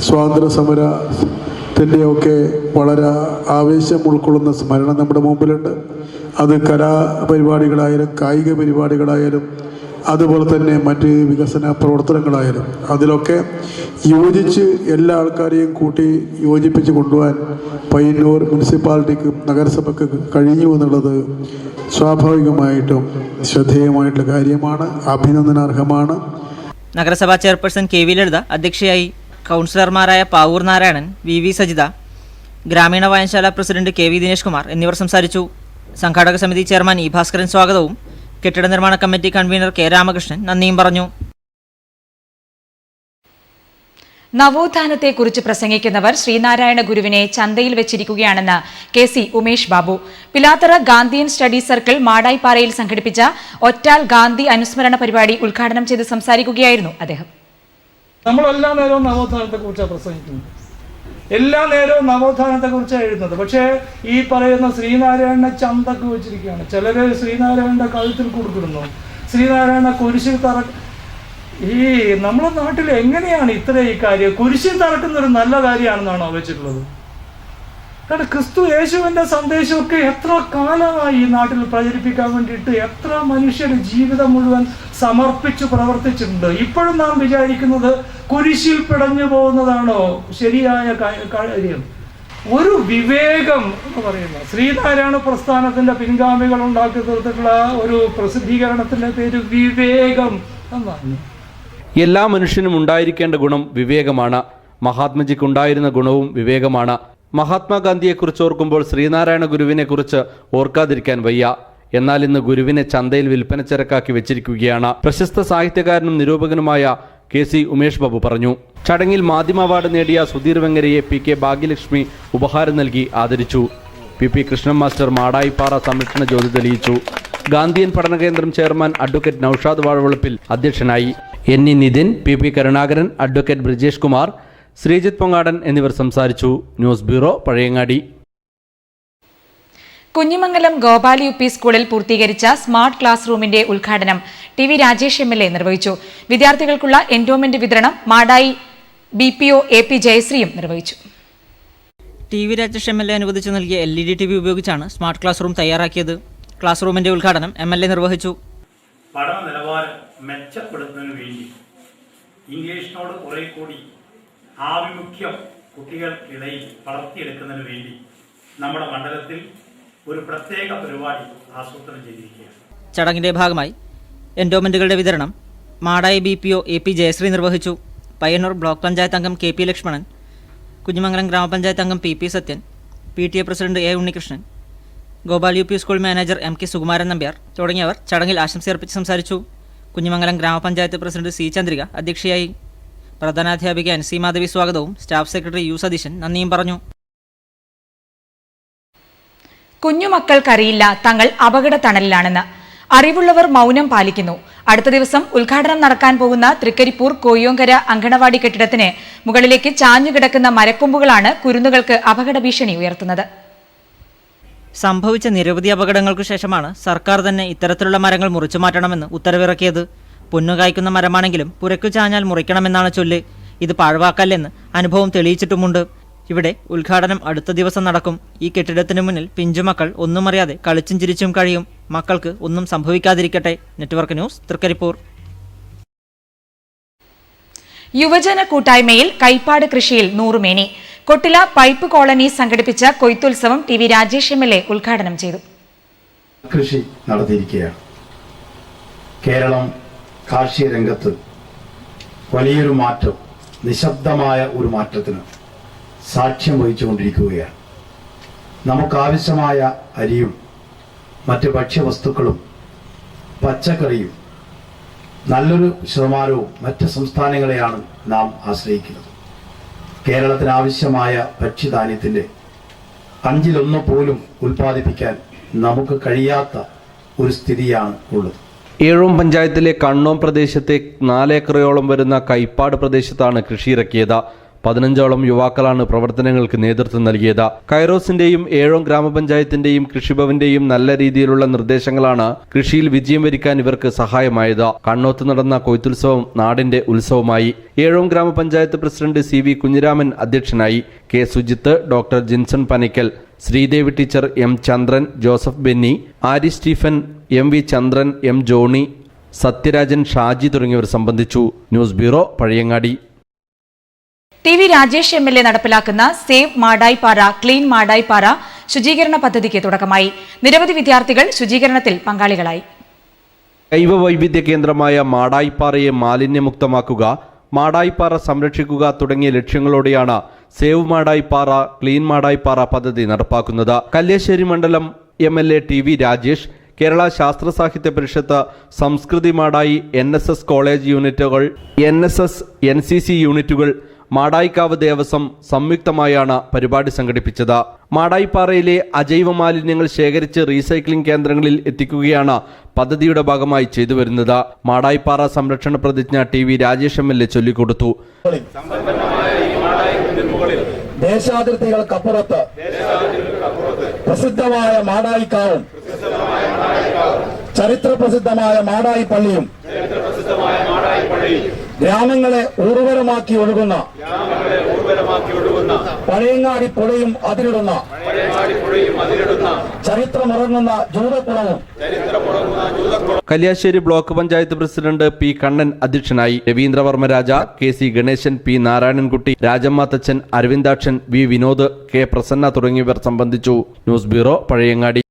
സ്വാതന്ത്ര്യ സമരത്തിൻ്റെയൊക്കെ വളരെ ആവേശം ഉൾക്കൊള്ളുന്ന സ്മരണ നമ്മുടെ മുമ്പിലുണ്ട്. അത് കലാപരിപാടികളായാലും കായിക പരിപാടികളായാലും അതുപോലെ തന്നെ മറ്റ് വികസന പ്രവർത്തനങ്ങളായാലും അതിലൊക്കെ യോജിച്ച് എല്ലാ ആൾക്കാരെയും കൂട്ടി യോജിപ്പിച്ച് കൊണ്ടുപോകാൻ പയ്യന്നൂർ മുനിസിപ്പാലിറ്റിക്കും നഗരസഭയ്ക്കും കഴിഞ്ഞു എന്നുള്ളത് സ്വാഭാവികമായിട്ടും ശ്രദ്ധേയമായിട്ടുള്ള കാര്യമാണ്, അഭിനന്ദനാർഹമാണ്. നഗരസഭാ ചെയർപേഴ്സൺ KV ലളിത അധ്യക്ഷയായി. കൗൺസിലർമാരായ പാവൂർ നാരായണൻ, VV സജിത, ഗ്രാമീണ വായനശാല പ്രസിഡന്റ് KV ദിനേഷ് കുമാർ എന്നിവർ സംസാരിച്ചു. സംഘാടക സമിതി ചെയർമാൻ E. ഭാസ്കരൻ സ്വാഗതവും കെട്ടിട നിർമ്മാണ കമ്മിറ്റി കൺവീനർ K. രാമകൃഷ്ണൻ നന്ദിയും പറഞ്ഞു. നവോത്ഥാനത്തെക്കുറിച്ച് പ്രസംഗിക്കുന്നവർ ശ്രീനാരായണ ഗുരുവിനെ ചന്തയിൽ വെച്ചിരിക്കുകയാണെന്ന് KC Umesh Babu. Pilathara Gandhian studies circle മാടായിപ്പാറയിൽ സംഘടിപ്പിച്ച ഒറ്റാൽ ഗാന്ധി അനുസ്മരണ പരിപാടി ഉദ്ഘാടനം ചെയ്ത് സംസാരിക്കുകയായിരുന്നു അദ്ദേഹം. നമ്മളെല്ലാ നേരവും നവോത്ഥാനത്തെക്കുറിച്ചാണ് പ്രസംഗിക്കുന്നത്, എല്ലാ നേരവും നവോത്ഥാനത്തെക്കുറിച്ചാണ് എഴുതുന്നത്. പക്ഷേ ഈ പറയുന്ന ശ്രീനാരായണനെ ചന്തക്ക് വെച്ചിരിക്കുകയാണ്. ചിലർ ശ്രീനാരായണന്റെ കഴുത്തിൽ കൊടുക്കുന്നു, ശ്രീനാരായണ കുരിശിൽ ഈ നമ്മുടെ നാട്ടിൽ എങ്ങനെയാണ് ഇത്ര ഈ കാര്യം കുരിശിൽ തറക്കുന്നൊരു നല്ല കാര്യമാണെന്നാണോ വെച്ചിട്ടുള്ളത്? കാരണം ക്രിസ്തു യേശുവിന്റെ സന്ദേശമൊക്കെ എത്ര കാലമായി ഈ നാട്ടിൽ പ്രചരിപ്പിക്കാൻ വേണ്ടിയിട്ട് എത്ര മനുഷ്യരുടെ ജീവിതം മുഴുവൻ സമർപ്പിച്ച് പ്രവർത്തിച്ചിട്ടുണ്ട്. ഇപ്പോഴും നാം വിചാരിക്കുന്നത് കുരിശിൽ പിടഞ്ഞു പോകുന്നതാണോ ശരിയായ കാര്യം? ഒരു വിവേകം എന്ന് പറയുന്ന ശ്രീനാരായണ പ്രസ്ഥാനത്തിന്റെ പിൻഗാമികൾ ഉണ്ടാക്കി തീർത്തിട്ടുള്ള ഒരു പ്രസിദ്ധീകരണത്തിന്റെ പേര് വിവേകം എന്നാണ്. എല്ലാ മനുഷ്യനും ഉണ്ടായിരിക്കേണ്ട ഗുണം വിവേകമാണ്. മഹാത്മജിക്കുണ്ടായിരുന്ന ഗുണവും വിവേകമാണ്. മഹാത്മാഗാന്ധിയെക്കുറിച്ച് ഓർക്കുമ്പോൾ ശ്രീനാരായണ ഗുരുവിനെക്കുറിച്ച് ഓർക്കാതിരിക്കാൻ വയ്യ. എന്നാൽ ഇന്ന് ഗുരുവിനെ ചന്തയിൽ വിൽപ്പന ചരക്കാക്കി വെച്ചിരിക്കുകയാണ്. പ്രശസ്ത സാഹിത്യകാരനും നിരൂപകനുമായ KC ഉമേഷ് ബാബു പറഞ്ഞു. ചടങ്ങിൽ മാധ്യമ അവാർഡ് നേടിയ സുധീർ വെങ്ങരയെ PK ഭാഗ്യലക്ഷ്മി ഉപഹാരം നൽകി ആദരിച്ചു. PP കൃഷ്ണൻ മാസ്റ്റർ മാടായിപ്പാറ സംരക്ഷണ ജ്യോതി തെളിയിച്ചു. ഗാന്ധിയൻ പഠനകേന്ദ്രം ചെയർമാൻ അഡ്വക്കേറ്റ് നൌഷാദ് വാഴവളപ്പിൽ അധ്യക്ഷനായി. NE Nithin, PP Karunakaran, advocate Brijesh Kumar, Sreejith Pongadan എന്നിവർ സംസാരിച്ചു. News bureau, Pazhayangadi. Kunhimangalam Gopali UP സ്കൂളിൽ പൂർത്തീകരിച്ച സ്മാർട്ട് ക്ലാസ് റൂമിന്റെ ഉദ്ഘാടനം TV രാജേഷ് MLA നിർവഹിച്ചു. വിദ്യാർത്ഥികൾക്കുള്ള എൻഡോമെന്റ് വിതരണം മാടായി BPO AP ജയശ്രീയും നിർവഹിച്ചു. TV രാജേഷ് MLA അനുവദിച്ചു നൽകിയ LED TV ഉപയോഗിച്ചാണ് സ്മാർട്ട് ക്ലാസ് റൂം തയ്യാറാക്കിയത്. ക്ലാസ് റൂമിന്റെ ഉദ്ഘാടനം MLA നിർവഹിച്ചു. പഠന നിലവാരം മെച്ചപ്പെടുത്തുന്നതിന് വേണ്ടി ഇംഗ്ലീഷിനോട് കുറെ കൂടി ആഭിമുഖ്യം കുട്ടികൾക്കിടയിൽ വളർത്തിയെടുക്കുന്നതിന് വേണ്ടി നമ്മുടെ മണ്ഡലത്തിൽ ഒരു പ്രത്യേക പരിപാടി ആസൂത്രണം ചെയ്തിരിക്കുകയാണ്. ചടങ്ങിന്റെ ഭാഗമായി എൻഡോമെന്റുകളുടെ വിതരണം മാടായി BPO AP ജയശ്രീ നിർവഹിച്ചു. പയ്യന്നൂർ ബ്ലോക്ക് പഞ്ചായത്ത് അംഗം KP ലക്ഷ്മണൻ, കുഞ്ഞിമംഗലം ഗ്രാമപഞ്ചായത്ത് അംഗം PP Sathyan, PTA president A Unnikrishnan, Gopal UP school manager MK Sukumaran Nambiar തുടങ്ങിയവർ ചടങ്ങിൽ ആശംസയർപ്പിച്ച് സംസാരിച്ചു. കുഞ്ഞിമംഗലം ഗ്രാമപഞ്ചായത്ത് പ്രസിഡന്റ് C ചന്ദ്രിക അധ്യക്ഷയായി. പ്രധാനാധ്യാപിക NC മാധവി സ്വാഗതവും സ്റ്റാഫ് സെക്രട്ടറി U സതീശൻ നന്ദിയും പറഞ്ഞു. കുഞ്ഞുമക്കൾക്കറിയില്ല തങ്ങൾ അപകട തണലിലാണെന്ന്. അറിവുള്ളവർ മൗനം പാലിക്കുന്നു. അടുത്ത ദിവസം ഉദ്ഘാടനം നടക്കാൻ പോകുന്ന തൃക്കരിപ്പൂർ കോയ്യോങ്കര അങ്കണവാടി കെട്ടിടത്തിന് മുകളിലേക്ക് ചാഞ്ഞുകിടക്കുന്ന മരക്കൊമ്പുകളാണ് കുരുന്നുകൾക്ക് അപകട ഭീഷണി ഉയർത്തുന്നത്. സംഭവിച്ച നിരവധി അപകടങ്ങൾക്കു ശേഷമാണ് സർക്കാർ തന്നെ ഇത്തരത്തിലുള്ള മരങ്ങൾ മുറിച്ചു മാറ്റണമെന്ന് ഉത്തരവിറക്കിയത്. പൊന്നുകായ്ക്കുന്ന മരമാണെങ്കിലും പുരക്കു ചാഞ്ഞാൽ മുറിക്കണമെന്നാണ് ചൊല്ല്. ഇത് പാഴ്വാക്കല്ലെന്ന് അനുഭവം തെളിയിച്ചിട്ടുമുണ്ട്. ഇവിടെ ഉദ്ഘാടനം അടുത്ത ദിവസം നടക്കും. ഈ കെട്ടിടത്തിന് മുന്നിൽ പിഞ്ചുമക്കൾ ഒന്നും അറിയാതെ കളിച്ചും ചിരിച്ചും കഴിയും. മക്കൾക്ക് ഒന്നും സംഭവിക്കാതിരിക്കട്ടെ. Network news, Trikaripur. യുവജന കൂട്ടായ്മയിൽ കൈപ്പാട് കൃഷിയിൽ നൂറുമേനി. കൊട്ടില പൈപ്പ് കോളനി സംഘടിപ്പിച്ച കൊയ്ത്തുത്സവം TV രാജേഷ് MLA ഉദ്ഘാടനം ചെയ്തു. കൃഷി നടത്തിയിരിക്കുകയാണ്. കേരളം കാർഷിക രംഗത്ത് വലിയൊരു മാറ്റം, നിശബ്ദമായ ഒരു മാറ്റത്തിന് സാക്ഷ്യം വഹിച്ചുകൊണ്ടിരിക്കുകയാണ്. നമുക്കാവശ്യമായ അരിയും മറ്റ് ഭക്ഷ്യവസ്തുക്കളും പച്ചക്കറിയും നല്ലൊരു ശതമാനവും മറ്റ് സംസ്ഥാനങ്ങളെയാണ് നാം ആശ്രയിക്കുന്നത്. കേരളത്തിന് ആവശ്യമായ ഭക്ഷ്യധാന്യത്തിൻ്റെ 1/5 പോലും ഉൽപ്പാദിപ്പിക്കാൻ നമുക്ക് കഴിയാത്ത ഒരു സ്ഥിതിയാണ് ഉള്ളത്. ഏഴോം പഞ്ചായത്തിലെ കണ്ണോം പ്രദേശത്തെ 4 ഏക്കറോളം വരുന്ന കൈപ്പാട് പ്രദേശത്താണ് കൃഷി ഇറക്കിയത്. 15ഓളം യുവാക്കളാണ് പ്രവർത്തനങ്ങൾക്ക് നേതൃത്വം നൽകിയത്. കൈറോസിന്റെയും ഏഴോം ഗ്രാമപഞ്ചായത്തിന്റെയും കൃഷിഭവന്റെയും നല്ല രീതിയിലുള്ള നിർദ്ദേശങ്ങളാണ് കൃഷിയിൽ വിജയം വരിക്കാൻ ഇവർക്ക് സഹായമായത്. കണ്ണോത്ത് നടന്ന കൊയ്ത്തുത്സവം നാടിന്റെ ഉത്സവമായി. ഏഴോം ഗ്രാമപഞ്ചായത്ത് പ്രസിഡന്റ് CV കുഞ്ഞിരാമൻ അധ്യക്ഷനായി. K Sujith, doctor Jinson Panickal, Sreedevi teacher, M Chandran, Joseph Benny, Aari Stephen, MV Chandran, M Johnny, Sathyarajan, Shaji തുടങ്ങിയവർ സംബന്ധിച്ചു. News bureau, Pazhayangadi. TV Rajesh MLA നടപ്പിലാക്കുന്ന സേവ് മാടായിപ്പാറ ക്ലീൻ മാടായിപ്പാറ ശുചീകരണ പദ്ധതിക്ക് തുടക്കമായി. നിരവധി വിദ്യാർത്ഥികൾ ശുചീകരണത്തിൽ പങ്കാളികളായി. ജൈവ വൈവിധ്യ കേന്ദ്രമായ മാടായിപ്പാറയെ മാലിന്യമുക്തമാക്കുക, മാടായിപ്പാറ സംരക്ഷിക്കുക തുടങ്ങിയ ലക്ഷ്യങ്ങളോടെയാണ് സേവ് മാടായിപ്പാറ ക്ലീൻ മാടായിപ്പാറ പദ്ധതി നടപ്പാക്കുന്നത്. കല്യാശ്ശേരി മണ്ഡലം MLA TV രാജേഷ്, കേരള ശാസ്ത്ര സാഹിത്യ പരിഷത്ത്, സംസ്കൃതി മാടായി, NSS കോളേജ് യൂണിറ്റുകൾ, NSS NCC യൂണിറ്റുകൾ, മാടായിക്കാവ് ദേവസ്വം സംയുക്തമായാണ് പരിപാടി സംഘടിപ്പിച്ചത്. മാടായിപ്പാറയിലെ അജൈവ മാലിന്യങ്ങൾ ശേഖരിച്ച് റീസൈക്ലിംഗ് കേന്ദ്രങ്ങളിൽ എത്തിക്കുകയാണ് പദ്ധതിയുടെ ഭാഗമായി ചെയ്തു വരുന്നത്. മാടായിപ്പാറ സംരക്ഷണ പ്രതിജ്ഞ TV രാജേഷ് MLA ചൊല്ലിക്കൊടുത്തു. ദേശാതിർത്തികൾക്കപ്പുറത്ത് പ്രസിദ്ധമായ മാടായിക്കാവും ചരിത്ര പ്രസിദ്ധമായ മാടായി പള്ളിയും ഗ്രാമങ്ങളെ ഊർവരമാക്കി ഒഴുകുന്ന പഴയങ്ങാടി പുഴയും അതിരിടുന്ന ചരിത്രമുറങ്ങുന്ന ജൂതക്കുളവും. Kalliasseri block panchayat president P Kannan അധ്യക്ഷനായി. രവീന്ദ്രവർമ്മ രാജ, KC Ganesan, P Narayanankutty, Rajamma തച്ചൻ, Aravindakshan, V Vinod, K Prasanna തുടങ്ങിയവർ സംബന്ധിച്ചു. News bureau, Pazhayangadi.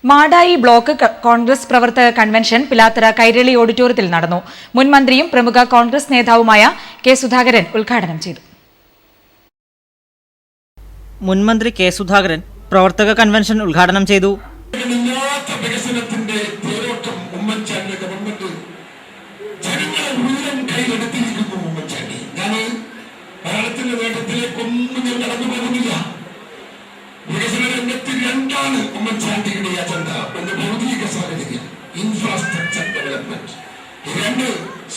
Madayi block Congress പ്രവർത്തക കൺവെൻഷൻ പിലാത്തറ കൈരളി ഓഡിറ്റോറിയത്തിൽ നടന്നു. മുൻ മന്ത്രിയും പ്രമുഖ കോൺഗ്രസ് നേതാവുമായ K സുധാകരൻ ഉദ്ഘാടനം ചെയ്തു. മുൻമന്ത്രി K സുധാകരൻ പ്രവർത്തക കൺവെൻഷൻ ഉദ്ഘാടനം ചെയ്തു. വികസന രംഗത്ത് രണ്ടാണ് ഉമ്മൻചാണ്ടിയുടെ അജണ്ട. ഒന്ന് ഭൗതിക സാഹചര്യം, ഇൻഫ്രാസ്ട്രക്ചർ ഡെവലപ്മെന്റ്. 2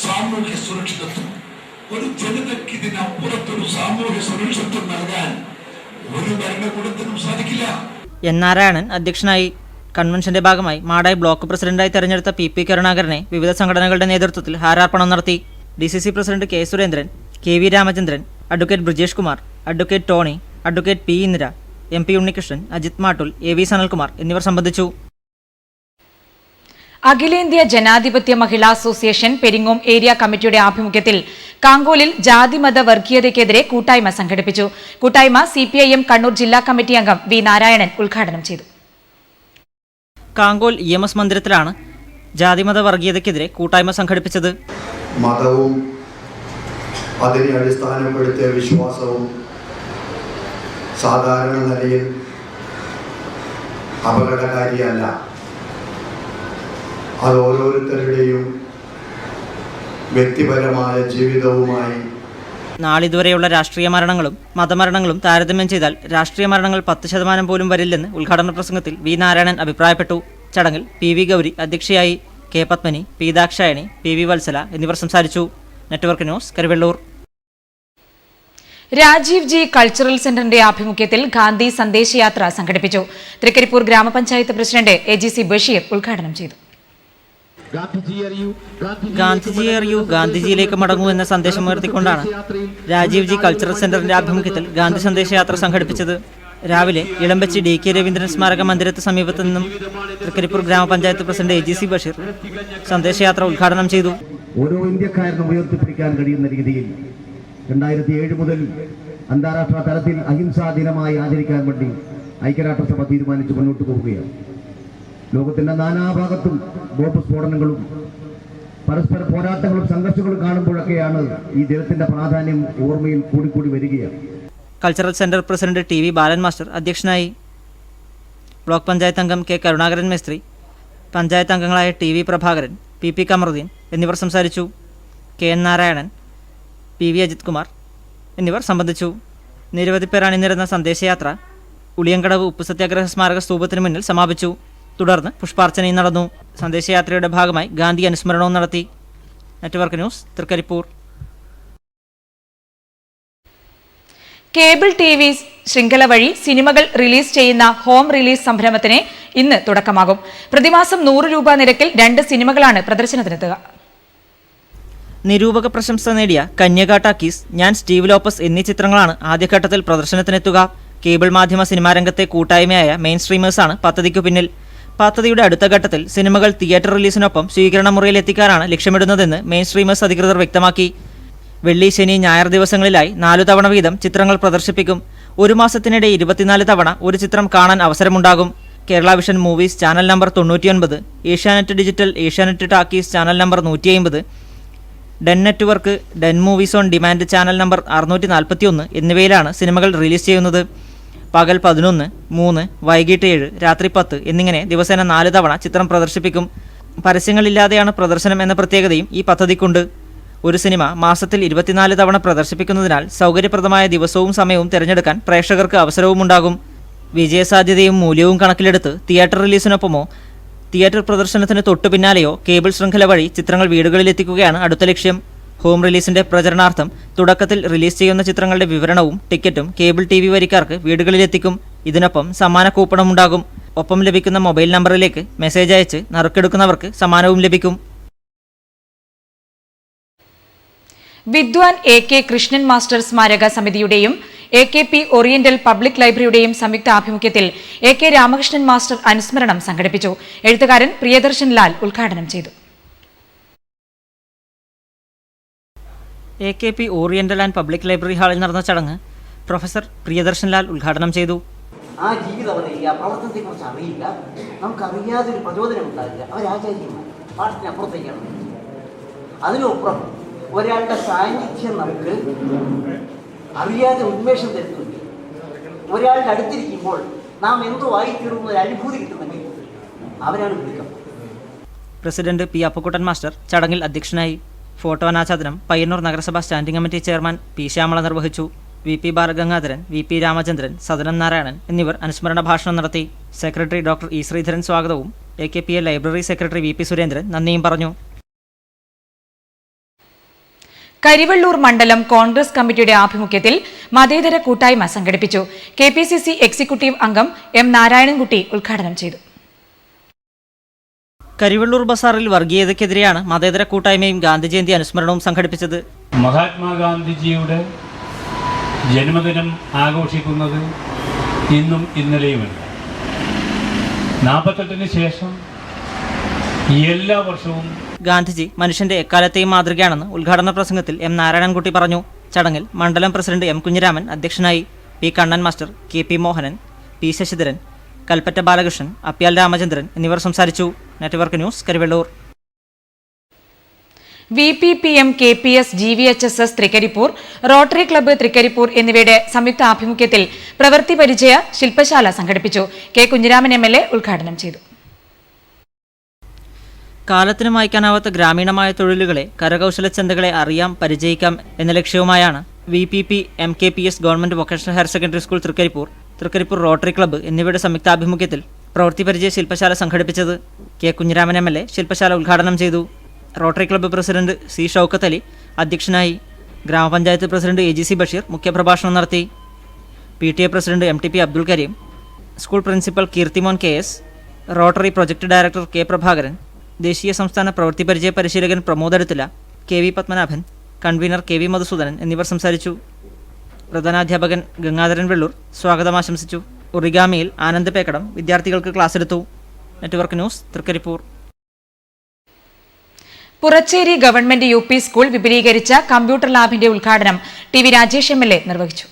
സാമൂഹ്യ സുരക്ഷിതത്വം. ഒരു ജനതയ്ക്ക് ഇതിനപ്പുറത്തൊരു സാമൂഹ്യ സുരക്ഷിതത്വം നൽകാൻ ഒരു ഭരണകൂടത്തിനും സാധിക്കില്ല. N നാരായണൻ അധ്യക്ഷനായി. കൺവെൻഷന്റെ ഭാഗമായി മാടായി ബ്ലോക്ക് പ്രസിഡന്റായി തെരഞ്ഞെടുത്ത PP കരുണാകരനെ വിവിധ സംഘടനകളുടെ നേതൃത്വത്തിൽ ഹാരാർപ്പണം നടത്തി. DCC president K Surendran, KV Ramachandran, advocate Brijesh Kumar, advocate Tony, advocate P Indira, MP Unnikrishnan, Ajith Mattul, AV Sanalkumar എന്നിവർ സംബന്ധിച്ചു. അഖിലേന്ത്യാ ജനാധിപത്യ മഹിളാ അസോസിയേഷൻ പെരിങ്ങോം ഏരിയ കമ്മിറ്റിയുടെ ആഭിമുഖ്യത്തിൽ കാങ്കോലിൽ ജാതിമത വർഗീയതയ്ക്കെതിരെ കൂട്ടായ്മ സംഘടിപ്പിച്ചു. കൂട്ടായ്മ CPIM കണ്ണൂർ ജില്ലാ കമ്മിറ്റി അംഗം V നാരായണൻ ഉദ്ഘാടനം ചെയ്തു. കാങ്കോൽ EMS മന്ദിരത്തിലാണ് ജാതിമത വർഗീയതയ്ക്കെതിരെ കൂട്ടായ്മ സംഘടിപ്പിച്ചത്. മതവും അതിനെ അടിസ്ഥാനപ്പെടുത്തിയ വിശ്വാസവും സാധാരണ നിലയിൽ അപകടകാരിയല്ല. അത് ഓരോരുത്തരുടെയും വ്യക്തിപരമായ ജീവിതവുമായി നാളിതുവരെയുള്ള രാഷ്ട്രീയ മരണങ്ങളും മതമരണങ്ങളും താരതമ്യം ചെയ്താൽ രാഷ്ട്രീയ മരണങ്ങൾ 10% പോലും വരില്ലെന്ന് ഉദ്ഘാടന പ്രസംഗത്തിൽ വി നാരായണൻ അഭിപ്രായപ്പെട്ടു. ചടങ്ങിൽ പി വി ഗൗരി അധ്യക്ഷയായി. K Padmini, P Dakshayani, P V Valsala എന്നിവർ സംസാരിച്ചു. Network news, Karivellur. Rajiv G cultural സെന്ററിന്റെ ആഭിമുഖ്യത്തിൽ ഗാന്ധി സന്ദേശയാത്ര സംഘടിപ്പിച്ചു. തൃക്കരിപ്പൂർ ഗ്രാമപഞ്ചായത്ത് പ്രസിഡന്റ് AGC ബഷീർ ഉദ്ഘാടനം ചെയ്തു. ഗാന്ധിജി അറിയൂ, ഗാന്ധിജിയിലേക്ക് മടങ്ങൂ എന്ന സന്ദേശം ഉയർത്തിക്കൊണ്ടാണ് രാജീവ് ജി കൾച്ചറൽ സെന്ററിന്റെ ആഭിമുഖ്യത്തിൽ ഗാന്ധി സന്ദേശയാത്ര സംഘടിപ്പിച്ചത്. രാവിലെ ഇളമ്പച്ചി DK രവീന്ദ്രൻ സ്മാരക മന്ദിരത്തിന് സമീപത്തു നിന്നും തൃക്കരിപ്പൂർ ഗ്രാമപഞ്ചായത്ത് പ്രസിഡന്റ് AGC ബഷീർ സന്ദേശയാത്ര ഉദ്ഘാടനം ചെയ്തു. ഓരോ ഇന്ത്യക്കാരനും ഉയർത്തിപ്പിടിക്കാൻ കഴിയുന്ന രീതിയിൽ 2007 മുതൽ അന്താരാഷ്ട്ര തലത്തിൽ അഹിംസാ ദിനമായി ആചരിക്കാൻ വേണ്ടി ഐക്യരാഷ്ട്രസഭ തീരുമാനിച്ച് മുന്നോട്ട് പോവുകയാണ്. ലോകത്തിന്റെ നാനാഭാഗത്തും ബോംബ് സ്ഫോടനങ്ങളും പരസ്പര പോരാട്ടങ്ങളും സംഘർഷങ്ങളും കാണുമ്പോഴൊക്കെയാണ് ഈ ദിനത്തിന്റെ പ്രാധാന്യം ഓർമ്മയിൽ കൂടിക്കൂടി വരികയാണ്. കൾച്ചറൽ സെന്റർ പ്രസിഡന്റ് TV ബാലൻ മാസ്റ്റർ അധ്യക്ഷനായി. ബ്ലോക്ക് പഞ്ചായത്ത് അംഗം K കരുണാകരൻ മേസ്ത്രി, പഞ്ചായത്ത് അംഗങ്ങളായ TV പ്രഭാകരൻ, PP കമറുദ്ദീൻ എന്നിവർ സംസാരിച്ചു. KN നാരായണൻ, PV അജിത് കുമാർ എന്നിവർ സംബന്ധിച്ചു. നിരവധി പേർ അണിനിരന്ന സന്ദേശയാത്ര ഉളിയങ്കടവ് ഉപ്പു സത്യാഗ്രഹ സ്മാരക സ്തൂപത്തിന് മുന്നിൽ സമാപിച്ചു. തുടർന്ന് പുഷ്പാർച്ചനയും നടന്നു. സന്ദേശയാത്രയുടെ ഭാഗമായി ഗാന്ധി അനുസ്മരണവും നടത്തി. Network news, Trikaripur. Cable TV ശൃംഖല വഴി സിനിമകൾ റിലീസ് ചെയ്യുന്ന ഹോം റിലീസ് സംരംഭത്തിന് ഇന്ന് തുടക്കമാകും. പ്രതിമാസം 100 രൂപ നിരക്കിൽ 2 സിനിമകളാണ് പ്രദർശനത്തിനെത്തുക. നിരൂപക പ്രശംസ നേടിയ കന്യക ടാക്കീസ്, ഞാൻ സ്റ്റീവ് ലോപ്പസ് എന്നീ ചിത്രങ്ങളാണ് ആദ്യഘട്ടത്തിൽ പ്രദർശനത്തിനെത്തുക. കേബിൾ മാധ്യമ സിനിമാ രംഗത്തെ കൂട്ടായ്മയായ മെയിൻ സ്ട്രീമേഴ്സാണ് പദ്ധതിക്കു പിന്നിൽ. പദ്ധതിയുടെ അടുത്ത ഘട്ടത്തിൽ സിനിമകൾ തിയേറ്റർ റിലീസിനൊപ്പം സ്വീകരണ മുറിയിൽ എത്തിക്കാനാണ് ലക്ഷ്യമിടുന്നതെന്ന് മെയിൻ സ്ട്രീമേഴ്സ് അധികൃതർ വ്യക്തമാക്കി. വെള്ളി, ശനി, ഞായർ ദിവസങ്ങളിലായി 4 തവണ വീതം ചിത്രങ്ങൾ പ്രദർശിപ്പിക്കും. ഒരു മാസത്തിനിടെ 24 തവണ ഒരു ചിത്രം കാണാൻ അവസരമുണ്ടാകും. Kerala vision movies channel number 99, Asianet digital, Asianet talkies channel number 150, Den network, Den movies on demand channel number 641 എന്നിവയിലാണ് സിനിമകൾ റിലീസ് ചെയ്യുന്നത്. പകൽ 11, 3, വൈകിട്ട് 7, രാത്രി 10 എന്നിങ്ങനെ ദിവസേന 4 തവണ ചിത്രം പ്രദർശിപ്പിക്കും. പരസ്യങ്ങളില്ലാതെയാണ് പ്രദർശനം എന്ന പ്രത്യേകതയും ഈ പദ്ധതിക്കുണ്ട്. ഒരു സിനിമ മാസത്തിൽ 24 തവണ പ്രദർശിപ്പിക്കുന്നതിനാൽ സൗകര്യപ്രദമായ ദിവസവും സമയവും തിരഞ്ഞെടുക്കാൻ പ്രേക്ഷകർക്ക് അവസരവുമുണ്ടാകും. വിജയസാധ്യതയും മൂല്യവും കണക്കിലെടുത്ത് തിയേറ്റർ റിലീസിനൊപ്പമോ തിയേറ്റർ പ്രദർശനത്തിന് തൊട്ടു പിന്നാലെയോ കേബിൾ ശൃംഖല വഴി ചിത്രങ്ങൾ വീടുകളിലെത്തിക്കുകയാണ് അടുത്ത ലക്ഷ്യം. ഹോം റിലീസിന്റെ പ്രചരണാർത്ഥം തുടക്കത്തിൽ റിലീസ് ചെയ്യുന്ന ചിത്രങ്ങളുടെ വിവരണവും ടിക്കറ്റും കേബിൾ TV വരിക്കാർക്ക് വീടുകളിലെത്തിക്കും. ഇതിനൊപ്പം സമ്മാന കൂപ്പണുമുണ്ടാകും. ഒപ്പം ലഭിക്കുന്ന മൊബൈൽ നമ്പറിലേക്ക് മെസ്സേജ് അയച്ച് നറുക്കെടുക്കുന്നവർക്ക് സമ്മാനവും ലഭിക്കും. വിദ്വാൻ AK കൃഷ്ണൻ മാസ്റ്റർ സ്മാരക സമിതിയുടെയും AKP ഓറിയന്റൽ പബ്ലിക് ലൈബ്രറിയുടെയും സംയുക്ത ആഭിമുഖ്യത്തിൽ AK രാമകൃഷ്ണൻ മാസ്റ്റർ അനുസ്മരണം സംഘടിപ്പിച്ചു. എഴുത്തുകാരൻ പ്രിയദർശൻ ലാൽ ഉദ്ഘാടനം ചെയ്തു. AKP oriental and public library ഹാളിൽ നടന്ന ചടങ്ങ് പ്രൊഫസർ പ്രിയദർശൻ ലാൽ ഉദ്ഘാടനം ചെയ്തു. ആ ജീവിതം അറിയില്ല, പ്രവർത്തനത്തെക്കുറിച്ച് അറിയില്ല, നമുക്കറിയാതെ ഒരു പ്രചോദനം ഉണ്ടാകില്ല. അവരാചാര്യന്മാർ പാഠത്തിനപ്പുറത്തേക്കാണ്. അതിനൊപ്പം ഒരാളുടെ സാന്നിധ്യം നമുക്ക് അറിയാതെ ഉന്മേഷം തരുന്നുണ്ട്. ഒരാളുടെ അടുത്തിരിക്കുമ്പോൾ നാം എന്തോ ആയിത്തീരുന്ന ഒരു അനുഭൂതി കിട്ടുന്നെങ്കിൽ അവരാണ് വിളിക്കം. പ്രസിഡന്റ് P അപ്പക്കുട്ടൻ മാസ്റ്റർ ചടങ്ങിൽ അധ്യക്ഷനായി. ഫോട്ടോ അനാച്ഛാദനം പയ്യന്നൂർ നഗരസഭ standing committee chairman P Shyamala നിർവഹിച്ചു. VP ബാലഗംഗാധരൻ, VP രാമചന്ദ്രൻ, സദനം നാരായണൻ എന്നിവർ അനുസ്മരണ ഭാഷണം നടത്തി. സെക്രട്ടറി ഡോക്ടർ E ശ്രീധരൻ സ്വാഗതവും AKPA library secretary VP Surendran നന്ദിയും പറഞ്ഞു. കരിവള്ളൂർ മണ്ഡലം കോൺഗ്രസ് കമ്മിറ്റിയുടെ ആഭിമുഖ്യത്തിൽ മതേതര കൂട്ടായ്മ സംഘടിപ്പിച്ചു. KPCC എക്സിക്യൂട്ടീവ് അംഗം M നാരായണൻകുട്ടി ഉദ്ഘാടനം ചെയ്തു. കരിവള്ളൂർ ബസാറിൽ വർഗീയതയ്ക്കെതിരെയാണ് മതേതര കൂട്ടായ്മയും ഗാന്ധിജയന്തി അനുസ്മരണവും സംഘടിപ്പിച്ചത്. മഹാത്മാഗാന്ധിജിയുടെ ജന്മദിനം ആഘോഷിക്കുന്നത് ഇന്നും ഇന്നലെയുമല്ല. 48-ന് ശേഷം എല്ലാ വർഷവും ഗാന്ധിജി മനുഷ്യന്റെ എക്കാലത്തെയും മാതൃകയാണെന്ന് ഉദ്ഘാടന പ്രസംഗത്തിൽ M നാരായണൻകുട്ടി പറഞ്ഞു. ചടങ്ങിൽ മണ്ഡലം പ്രസിഡന്റ് M കുഞ്ഞിരാമൻ അധ്യക്ഷനായി. P Kannan master, KP Mohanan, P Sasidharan, Kalpatta Balakrishnan, Apyal Ramachandran എന്നിവർ സംസാരിച്ചു. Network news, Karivellur. VPPM, KPS, GVHSS Thrikkaripur, rotary club Thrikkaripur എന്നിവയുടെ സംയുക്ത ആഭിമുഖ്യത്തിൽ പ്രവൃത്തി പരിചയ ശില്പശാല സംഘടിപ്പിച്ചു. K കുഞ്ഞിരാമൻ MLA ഉദ്ഘാടനം ചെയ്തു. കാലത്തിന് വായിക്കാനാവാത്ത ഗ്രാമീണമായ തൊഴിലുകളെ, കരകൗശല ചന്തകളെ അറിയാം, പരിചയിക്കാം എന്ന ലക്ഷ്യവുമായാണ് VPP MKPS government vocational higher secondary school Trikaripur rotary Club എന്നിവയുടെ സംയുക്താഭിമുഖ്യത്തിൽ പ്രവൃത്തി പരിചയ ശില്പശാല സംഘടിപ്പിച്ചത്. K. കുഞ്ഞിരാമൻ MLA ശില്പശാല ഉദ്ഘാടനം ചെയ്തു. Rotary club president C. Shoukath Ali അധ്യക്ഷനായി. ഗ്രാമപഞ്ചായത്ത് പ്രസിഡന്റ് AGC ബഷീർ മുഖ്യപ്രഭാഷണം നടത്തി. PTA president MTP Abdul Kareem, school principal Keerthimon KS, rotary project director K. Prabhakaran, ദേശീയ സംസ്ഥാന പ്രവൃത്തി പരിചയ പരിശീലകൻ Pramod Aduthila, KV Padmanabhan, convener KV Madhusoodanan എന്നിവർ സംസാരിച്ചു. പ്രധാനാധ്യാപകൻ ഗംഗാധരൻ വെള്ളൂർ സ്വാഗതം ആശംസിച്ചു. ഒറിഗാമിയിൽ ആനന്ദ് പേക്കടം വിദ്യാർത്ഥികൾക്ക് ക്ലാസ് എടുത്തു. Network news, Trikaripur. Puracheri government UP school വിപുലീകരിച്ച കമ്പ്യൂട്ടർ ലാബിന്റെ ഉദ്ഘാടനം TV രാജേഷ് MLA നിർവഹിച്ചു.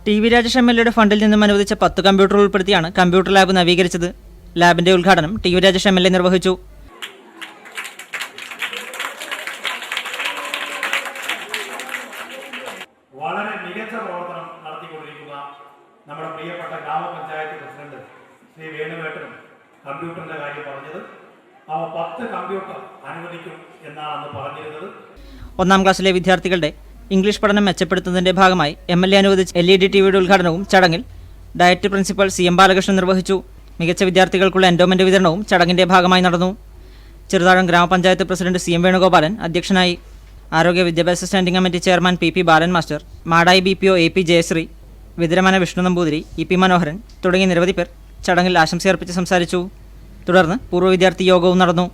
TV രാജേഷ് MLAയുടെ ഫണ്ടിൽ നിന്നും അനുവദിച്ച 10 കമ്പ്യൂട്ടറുകൾ ഉൾപ്പെടുത്തിയാണ് കമ്പ്യൂട്ടർ ലാബ് നവീകരിച്ചത്. ലാബിന്റെ ഉദ്ഘാടനം TV രാജേഷ് MLA നിർവഹിച്ചു. വളരെ മികച്ച പ്രവർത്തനം നടത്തിക്കൊണ്ടിരിക്കുന്ന നമ്മുടെ പ്രിയപ്പെട്ട ഗ്രാമപഞ്ചായത്ത് പ്രസിഡന്റ് ശ്രീ വേണുവേട്ടനും കമ്പ്യൂട്ടറിന്റെ കാര്യം പറഞ്ഞത്. അവ 10 കമ്പ്യൂട്ടർ അനുവദിക്കും എന്നാണ് അന്ന് പറഞ്ഞിരുന്നത്. 1-ാം ക്ലാസ്സിലെ വിദ്യാർത്ഥികളുടെ ഇംഗ്ലീഷ് പഠനം മെച്ചപ്പെടുത്തുന്നതിന്റെ ഭാഗമായി MLA അനുവദിച്ച LED TVയുടെ ഉദ്ഘാടനവും ചടങ്ങിൽ ഡയറ്റ് പ്രിൻസിപ്പൽ CM ബാലകൃഷ്ണൻ നിർവഹിച്ചു. മികച്ച വിദ്യാർത്ഥികൾക്കുള്ള എൻഡോമെന്റ് വിതരണവും ചടങ്ങിന്റെ ഭാഗമായി നടന്നു. ചെറുതാഴം ഗ്രാമപഞ്ചായത്ത് പ്രസിഡന്റ് CM വേണുഗോപാലൻ അധ്യക്ഷനായി. ആരോഗ്യ വിദ്യാഭ്യാസ standing committee chairman PP Balan master, Madayi BPO AP Jayasree, Vitharamana Vishnu Namboothiri, EP Manoharan തുടങ്ങിയ നിരവധി പേർ ചടങ്ങിൽ ആശംസയർപ്പിച്ച് സംസാരിച്ചു. തുടർന്ന് പൂർവ്വ വിദ്യാർത്ഥി യോഗവും നടന്നു.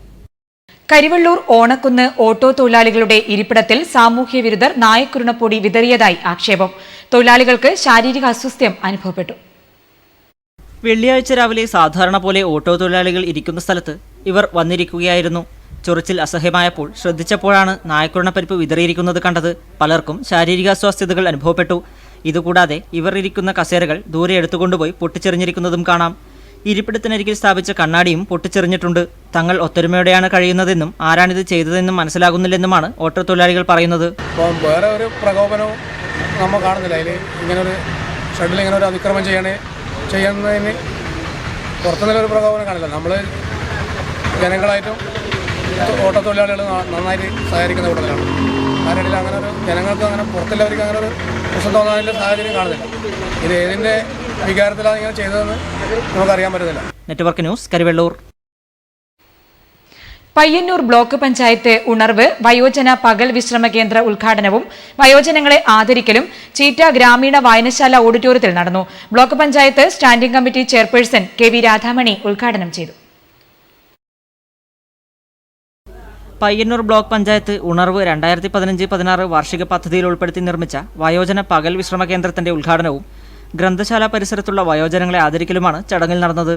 കരിവള്ളൂർ ഓണക്കുന്ന് ഓട്ടോ തൊഴിലാളികളുടെ ഇരിപ്പിടത്തിൽ സാമൂഹ്യ വിരുദ്ധർ നായക്കുരുണപ്പൊടി വിതറിയതായി ആക്ഷേപം. തൊഴിലാളികൾക്ക് ശാരീരിക അസ്വസ്ഥ്യം അനുഭവപ്പെട്ടു. വെള്ളിയാഴ്ച രാവിലെ സാധാരണ പോലെ ഓട്ടോ തൊഴിലാളികൾ ഇരിക്കുന്ന സ്ഥലത്ത് ഇവർ വന്നിരിക്കുകയായിരുന്നു. ചൊറിച്ചിൽ അസഹ്യമായപ്പോൾ ശ്രദ്ധിച്ചപ്പോഴാണ് നായക്കുരുണപ്പരിപ്പ് വിതറിയിരിക്കുന്നത് കണ്ടത്. പലർക്കും ശാരീരിക അസ്വാസ്ഥ്യതകൾ അനുഭവപ്പെട്ടു. ഇതുകൂടാതെ ഇവർ ഇരിക്കുന്ന കസേരകൾ ദൂരെ എടുത്തുകൊണ്ടുപോയി പൊട്ടിച്ചെറിഞ്ഞിരിക്കുന്നതും കാണാം. ഇരിപ്പിടത്തിനരികിൽ സ്ഥാപിച്ച കണ്ണാടിയും പൊട്ടിച്ചെറിഞ്ഞിട്ടുണ്ട്. തങ്ങൾ ഒത്തൊരുമയോടെയാണ് കഴിയുന്നതെന്നും ആരാണിത് ചെയ്തതെന്നും മനസ്സിലാകുന്നില്ലെന്നുമാണ് ഓട്ടോ തൊഴിലാളികൾ പറയുന്നത്. അപ്പം വേറെ ഒരു പ്രകോപനവും നമ്മൾ കാണുന്നില്ല. അതിൽ ഇങ്ങനൊരു ഷെഡിൽ ഇങ്ങനെ ഒരു അതിക്രമം ചെയ്യുന്നതിന് പുറത്തുനിന്നൊരു പ്രകോപനം കാണില്ല. നമ്മൾ ജനങ്ങളായിട്ടും ഓട്ടോ തൊഴിലാളികൾ നന്നായിട്ട് സഹകരിക്കുന്ന കൂട്ടത്തിലാണ്. അതിനിടയിൽ അങ്ങനെ ഒരു ജനങ്ങൾക്ക് അങ്ങനെ പുറത്തുള്ളവർക്ക് അങ്ങനെ ഒരു പ്രശ്നം തോന്നാനുള്ള സാഹചര്യം കാണുന്നില്ല. ഇത് ഏതിൻ്റെ വികാരത്തിലാണ് ഇങ്ങനെ ചെയ്തതെന്ന് നമുക്കറിയാൻ പറ്റുന്നില്ല. Network news, Karivellur. Payyanur block panchayat ഉണർവ് വയോജന പകൽ വിശ്രമ കേന്ദ്ര ഉദ്ഘാടനവും വയോജനങ്ങളെ ആദരിക്കലും ചീറ്റ ഗ്രാമീണ വായനശാല ഓഡിറ്റോറിയത്തിൽ നടന്നു. Block panchayat standing committee chairperson KV Radhamani ഉദ്ഘാടനം ചെയ്തു. പയ്യന്നൂർ ബ്ലോക്ക് പഞ്ചായത്ത് ഉണർവ് 2015-16 വാർഷിക പദ്ധതിയിൽ ഉൾപ്പെടുത്തി നിർമ്മിച്ച വയോജന പകൽ വിശ്രമ കേന്ദ്രത്തിന്റെ ഉദ്ഘാടനവും ഗ്രന്ഥശാല പരിസരത്തുള്ള വയോജനങ്ങളെ ആദരിക്കലുമാണ് ചടങ്ങിൽ നടന്നത്.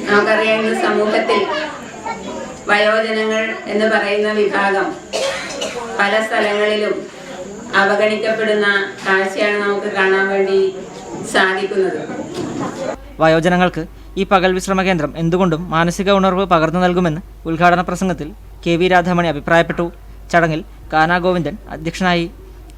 നമുക്കറിയാം, ഇന്ന് സമൂഹത്തിൽ വയോജനങ്ങൾ എന്ന് പറയുന്ന വിഭാഗം പല സ്ഥലങ്ങളിലും അവഗണിക്കപ്പെടുന്ന കാഴ്ചയാണ് നമുക്ക് കാണാൻ വേണ്ടി സാധിക്കുന്നത്. വയോജനങ്ങൾക്ക് ഈ പകൽ വിശ്രമ കേന്ദ്രം എന്തുകൊണ്ടും മാനസിക ഉണർവ് പകർന്നു നൽകുമെന്ന് ഉദ്ഘാടന പ്രസംഗത്തിൽ KV രാധാമണി അഭിപ്രായപ്പെട്ടു. ചടങ്ങിൽ കാന ഗോവിന്ദൻ അധ്യക്ഷനായി.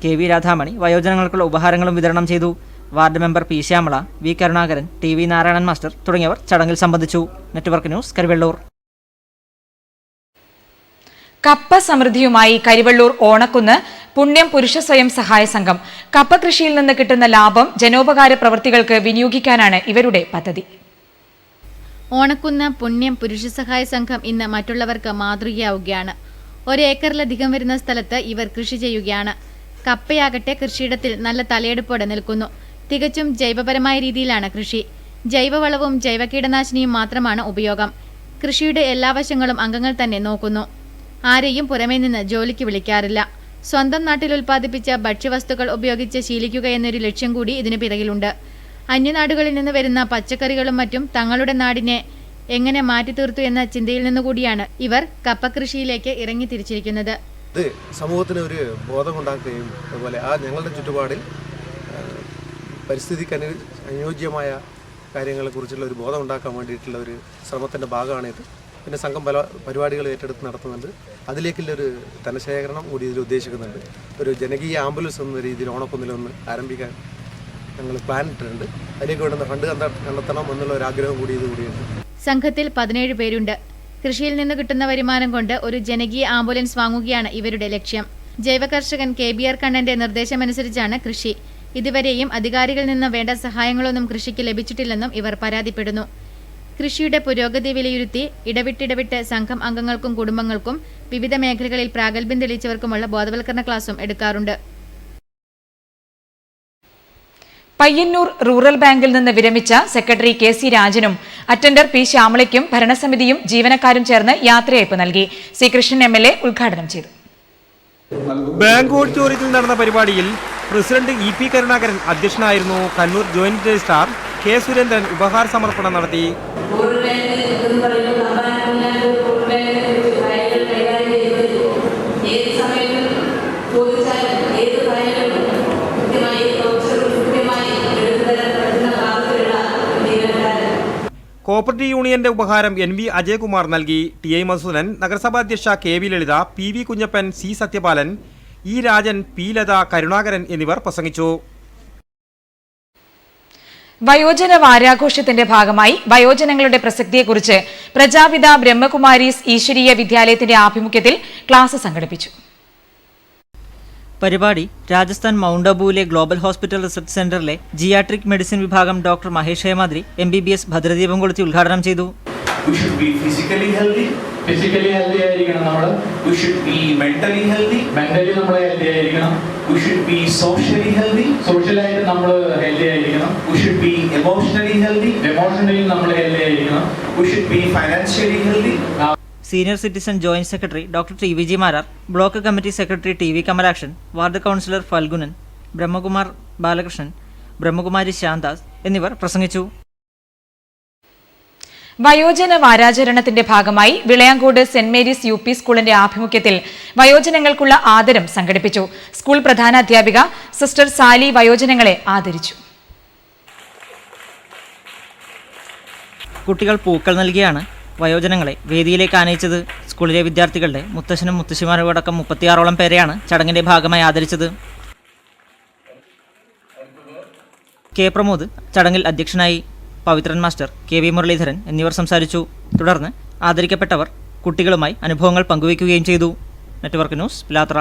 KV രാധാമണി വയോജനങ്ങൾക്കുള്ള ഉപഹാരങ്ങളും വിതരണം ചെയ്തു. Ward member P Shyamala, V Karunakaran, TV Narayanan master തുടങ്ങിയവർ ചടങ്ങിൽ സംബന്ധിച്ചു. Network news, Karivellur. കപ്പ സമൃദ്ധിയുമായി കരിവള്ളൂർ ഓണക്കുന്ന് പുണ്യം പുരുഷ സ്വയം സഹായ സംഘം. കപ്പ കൃഷിയിൽ നിന്ന് കിട്ടുന്ന ലാഭം ജനോപകാര പ്രവൃത്തികൾക്ക് വിനിയോഗിക്കാനാണ് ഇവരുടെ പദ്ധതി. ഓണക്കുന്ന് പുണ്യം പുരുഷ സഹായ സംഘം ഇന്ന് മറ്റുള്ളവർക്ക് മാതൃകയാവുകയാണ്. 1 ഏക്കറിലധികം വരുന്ന സ്ഥലത്ത് ഇവർ കൃഷി ചെയ്യുകയാണ്. കപ്പയാകട്ടെ കൃഷിയിടത്തിൽ നല്ല തലയെടുപ്പോടെ നിൽക്കുന്നു. തികച്ചും ജൈവപരമായ രീതിയിലാണ് കൃഷി. ജൈവവളവും ജൈവ കീടനാശിനിയും മാത്രമാണ് ഉപയോഗം. കൃഷിയുടെ എല്ലാ വശങ്ങളും അംഗങ്ങൾ തന്നെ നോക്കുന്നു. ആരെയും പുറമേ നിന്ന് ജോലിക്ക് വിളിക്കാറില്ല. സ്വന്തം നാട്ടിൽ ഉൽപ്പാദിപ്പിച്ച ഭക്ഷ്യവസ്തുക്കൾ ഉപയോഗിച്ച് ശീലിക്കുക എന്നൊരു ലക്ഷ്യം കൂടി ഇതിനു പിറകിലുണ്ട്. അന്യനാടുകളിൽ നിന്ന് വരുന്ന പച്ചക്കറികളും മറ്റും തങ്ങളുടെ നാടിനെ എങ്ങനെ മാറ്റി തീർത്തു എന്ന ചിന്തയിൽ നിന്നുകൂടിയാണ് ഇവർ കപ്പ കൃഷിയിലേക്ക് ഇറങ്ങി തിരിച്ചിരിക്കുന്നത്. ഇത് സമൂഹത്തിന് ഒരു ബോധമുണ്ടാക്കുകയും അതുപോലെ ഞങ്ങളുടെ ചുറ്റുപാടിൽ പരിസ്ഥിതിക്ക് അനുയോജ്യമായ കാര്യങ്ങളെക്കുറിച്ചുള്ള ഒരു ബോധം ഉണ്ടാക്കാൻ വേണ്ടിയിട്ടുള്ള ഒരു ശ്രമത്തിൻ്റെ ഭാഗമാണിത്. പിന്നെ സംഘം പല പരിപാടികൾ ഏറ്റെടുത്ത് നടത്തുന്നുണ്ട്. അതിലേക്കുള്ളൊരു ധനശേഖരണം കൂടി ഇതിൽ ഉദ്ദേശിക്കുന്നുണ്ട്. ഒരു ജനകീയ ആംബുലൻസ് എന്ന രീതിയിൽ ഓണക്കുന്നിലൊന്ന് ആരംഭിക്കാൻ ഞങ്ങൾ പ്ലാൻ ഇട്ടിട്ടുണ്ട്. അതിലേക്ക് വേണ്ടുന്ന ഫണ്ട് കണ്ടെത്തണം എന്നുള്ള ഒരു ആഗ്രഹം കൂടിയുണ്ട്. സംഘത്തിൽ 17 പേരുണ്ട്. കൃഷിയിൽ നിന്ന് കിട്ടുന്ന വരുമാനം കൊണ്ട് ഒരു ജനകീയ ആംബുലൻസ് വാങ്ങുകയാണ് ഇവരുടെ ലക്ഷ്യം. ജൈവ കർഷകൻ KBR കണ്ണന്റെ നിർദ്ദേശമനുസരിച്ചാണ് കൃഷി. ഇതുവരെയും അധികാരികളിൽ നിന്ന് വേണ്ട സഹായങ്ങളൊന്നും കൃഷിക്ക് ലഭിച്ചിട്ടില്ലെന്നും ഇവർ പരാതിപ്പെടുന്നു. കൃഷിയുടെ പുരോഗതി വിലയിരുത്തി ഇടവിട്ട് സംഘം അംഗങ്ങൾക്കും കുടുംബങ്ങൾക്കും വിവിധ മേഖലകളിൽ പ്രാഗൽഭ്യം തെളിയിച്ചവർക്കുമുള്ള ബോധവൽക്കരണ ക്ലാസും എടുക്കാറുണ്ട്. പയ്യന്നൂർ റൂറൽ ബാങ്കിൽ നിന്ന് വിരമിച്ച സെക്രട്ടറി KC രാജനും അറ്റൻഡർ P ശ്യാമളയ്ക്കും ഭരണസമിതിയും ജീവനക്കാരും ചേർന്ന് യാത്രയയപ്പ് നൽകി. സി കൃഷ്ണൻ MLA ഉദ്ഘാടനം ചെയ്തു. ബാങ്ക് ഓഡിറ്റോറിയത്തിൽ നടന്ന പരിപാടിയിൽ പ്രസിഡന്റ് EP കരുണാകരൻ അധ്യക്ഷനായിരുന്നു. Kannur joint registrar K Surendran ഉപഹാര സമർപ്പണം നടത്തി. കോപ്പറേറ്റീവ് യൂണിയന്റെ ഉപഹാരം NV അജയകുമാർ നൽകി. TI മധുസൂദനൻ, നഗരസഭാ അധ്യക്ഷ KV ലളിത, PV Kunjappan, C Sathyapalan, E Rajan, P Latha, Karunakaran എന്നിവർ പ്രസംഗിച്ചു. വയോജന വാരാഘോഷത്തിന്റെ ഭാഗമായി വയോജനങ്ങളുടെ പ്രസക്തിയെക്കുറിച്ച് പ്രജാപിത ബ്രഹ്മകുമാരീസ് ഈശ്വരീയ വിദ്യാലയത്തിന്റെ ആഭിമുഖ്യത്തിൽ ക്ലാസ് സംഘടിപ്പിച്ചു. പരിപാടി രാജസ്ഥാൻ മൗണ്ട് അബുവിലെ ഗ്ലോബൽ ഹോസ്പിറ്റൽ റിസർച്ച് സെന്ററിലെ ജിയാട്രിക് മെഡിസിൻ വിഭാഗം ഡോക്ടർ മഹേഷ് ഹേമാദ്രി MBBS ഭദ്രദീപം കൊളുത്തി ഉദ്ഘാടനം ചെയ്തു. We should be physically healthy ആയിരിക്കണം നമ്മൾ. We should be mentally healthy നമ്മൾ healthy ആയിരിക്കണം. We should be socially healthy ആയിട്ട് നമ്മൾ healthy ആയിരിക്കണം. We should be emotionally healthy നമ്മൾ healthy ആയിരിക്കണം. We should be financially healthy. Senior citizen joint secretary doctor TVG Marar, block committee secretary TV Kamalakshan, ward councillor Phalgunan, Brahmakumar Balakrishnan, Brahmakumari ശാന്താസ് എന്നിവർ പ്രസംഗിച്ചു. വയോജന വാരാചരണത്തിന്റെ ഭാഗമായി വിളയാങ്കോട് സെന്റ് മേരീസ് UP സ്കൂളിന്റെ ആഭിമുഖ്യത്തിൽ വയോജനങ്ങൾക്കുള്ള ആദരം സംഘടിപ്പിച്ചു. സ്കൂൾ പ്രധാനാധ്യാപിക സിസ്റ്റർ സാലി വയോജനങ്ങളെ ആദരിച്ചു. കുട്ടികൾ പൂക്കൾ നൽകിയാണ് വയോജനങ്ങളെ വേദിയിലേക്ക് ആനയിച്ചത്. സ്കൂളിലെ വിദ്യാർത്ഥികളുടെ മുത്തശ്ശനും മുത്തശ്ശിമാരും അടക്കം 36ഓളം പേരെയാണ് ചടങ്ങിന്റെ ഭാഗമായി ആദരിച്ചത്. K പ്രമോദ് ചടങ്ങിൽ അധ്യക്ഷനായി. പവിത്രൻ മാസ്റ്റർ, KV മുരളീധരൻ എന്നിവർ സംസാരിച്ചു. തുടർന്ന് ആദരിക്കപ്പെട്ടവർ കുട്ടികളുമായി അനുഭവങ്ങൾ പങ്കുവയ്ക്കുകയും ചെയ്തു. Network news, Pilathara.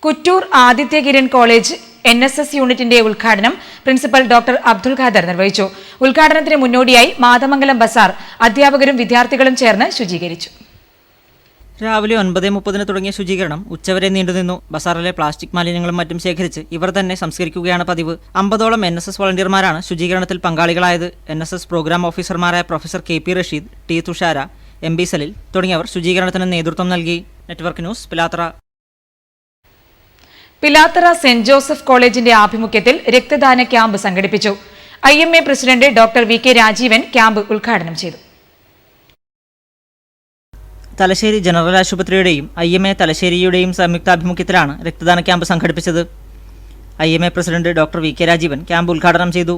Kuttoor Adithyakiran college NSS യൂണിറ്റിന്റെ ഉദ്ഘാടനം പ്രിൻസിപ്പൽ ഡോക്ടർ അബ്ദുൽ ഖാദർ നിർവഹിച്ചു. ഉദ്ഘാടനത്തിന് മുന്നോടിയായി മാതമംഗലം ബസാർ അധ്യാപകരും വിദ്യാർത്ഥികളും ചേർന്ന് ശുചീകരിച്ചു. രാവിലെ 9:30 തുടങ്ങിയ ശുചീകരണം ഉച്ചവരെ നീണ്ടുനിന്നു. ബസാറിലെ പ്ലാസ്റ്റിക് മാലിന്യങ്ങളും മറ്റും ശേഖരിച്ച് ഇവർ തന്നെ സംസ്കരിക്കുകയാണ് പതിവ്. 50ഓളം NSS വോളണ്ടിയർമാരാണ് ശുചീകരണത്തിൽ പങ്കാളികളായത്. NSS പ്രോഗ്രാം ഓഫീസർമാരായ professor KP Rasheed, T Thushara, MB Salil തുടങ്ങിയവർ ശുചീകരണത്തിന് നേതൃത്വം നൽകി. Network news, Pilathara. Pilathara saint Joseph കോളേജിന്റെ ആഭിമുഖ്യത്തിൽ രക്തദാന ക്യാമ്പ് സംഘടിപ്പിച്ചു. IMA president doctor VK Rajeevan camp ഉദ്ഘാടനം ചെയ്തു. തലശ്ശേരി ജനറൽ ആശുപത്രിയുടെയും IMA തലശ്ശേരിയുടെയും സംയുക്താഭിമുഖ്യത്തിലാണ് രക്തദാന ക്യാമ്പ് സംഘടിപ്പിച്ചത്. IMA president doctor VK Rajeevan camp ഉദ്ഘാടനം ചെയ്തു.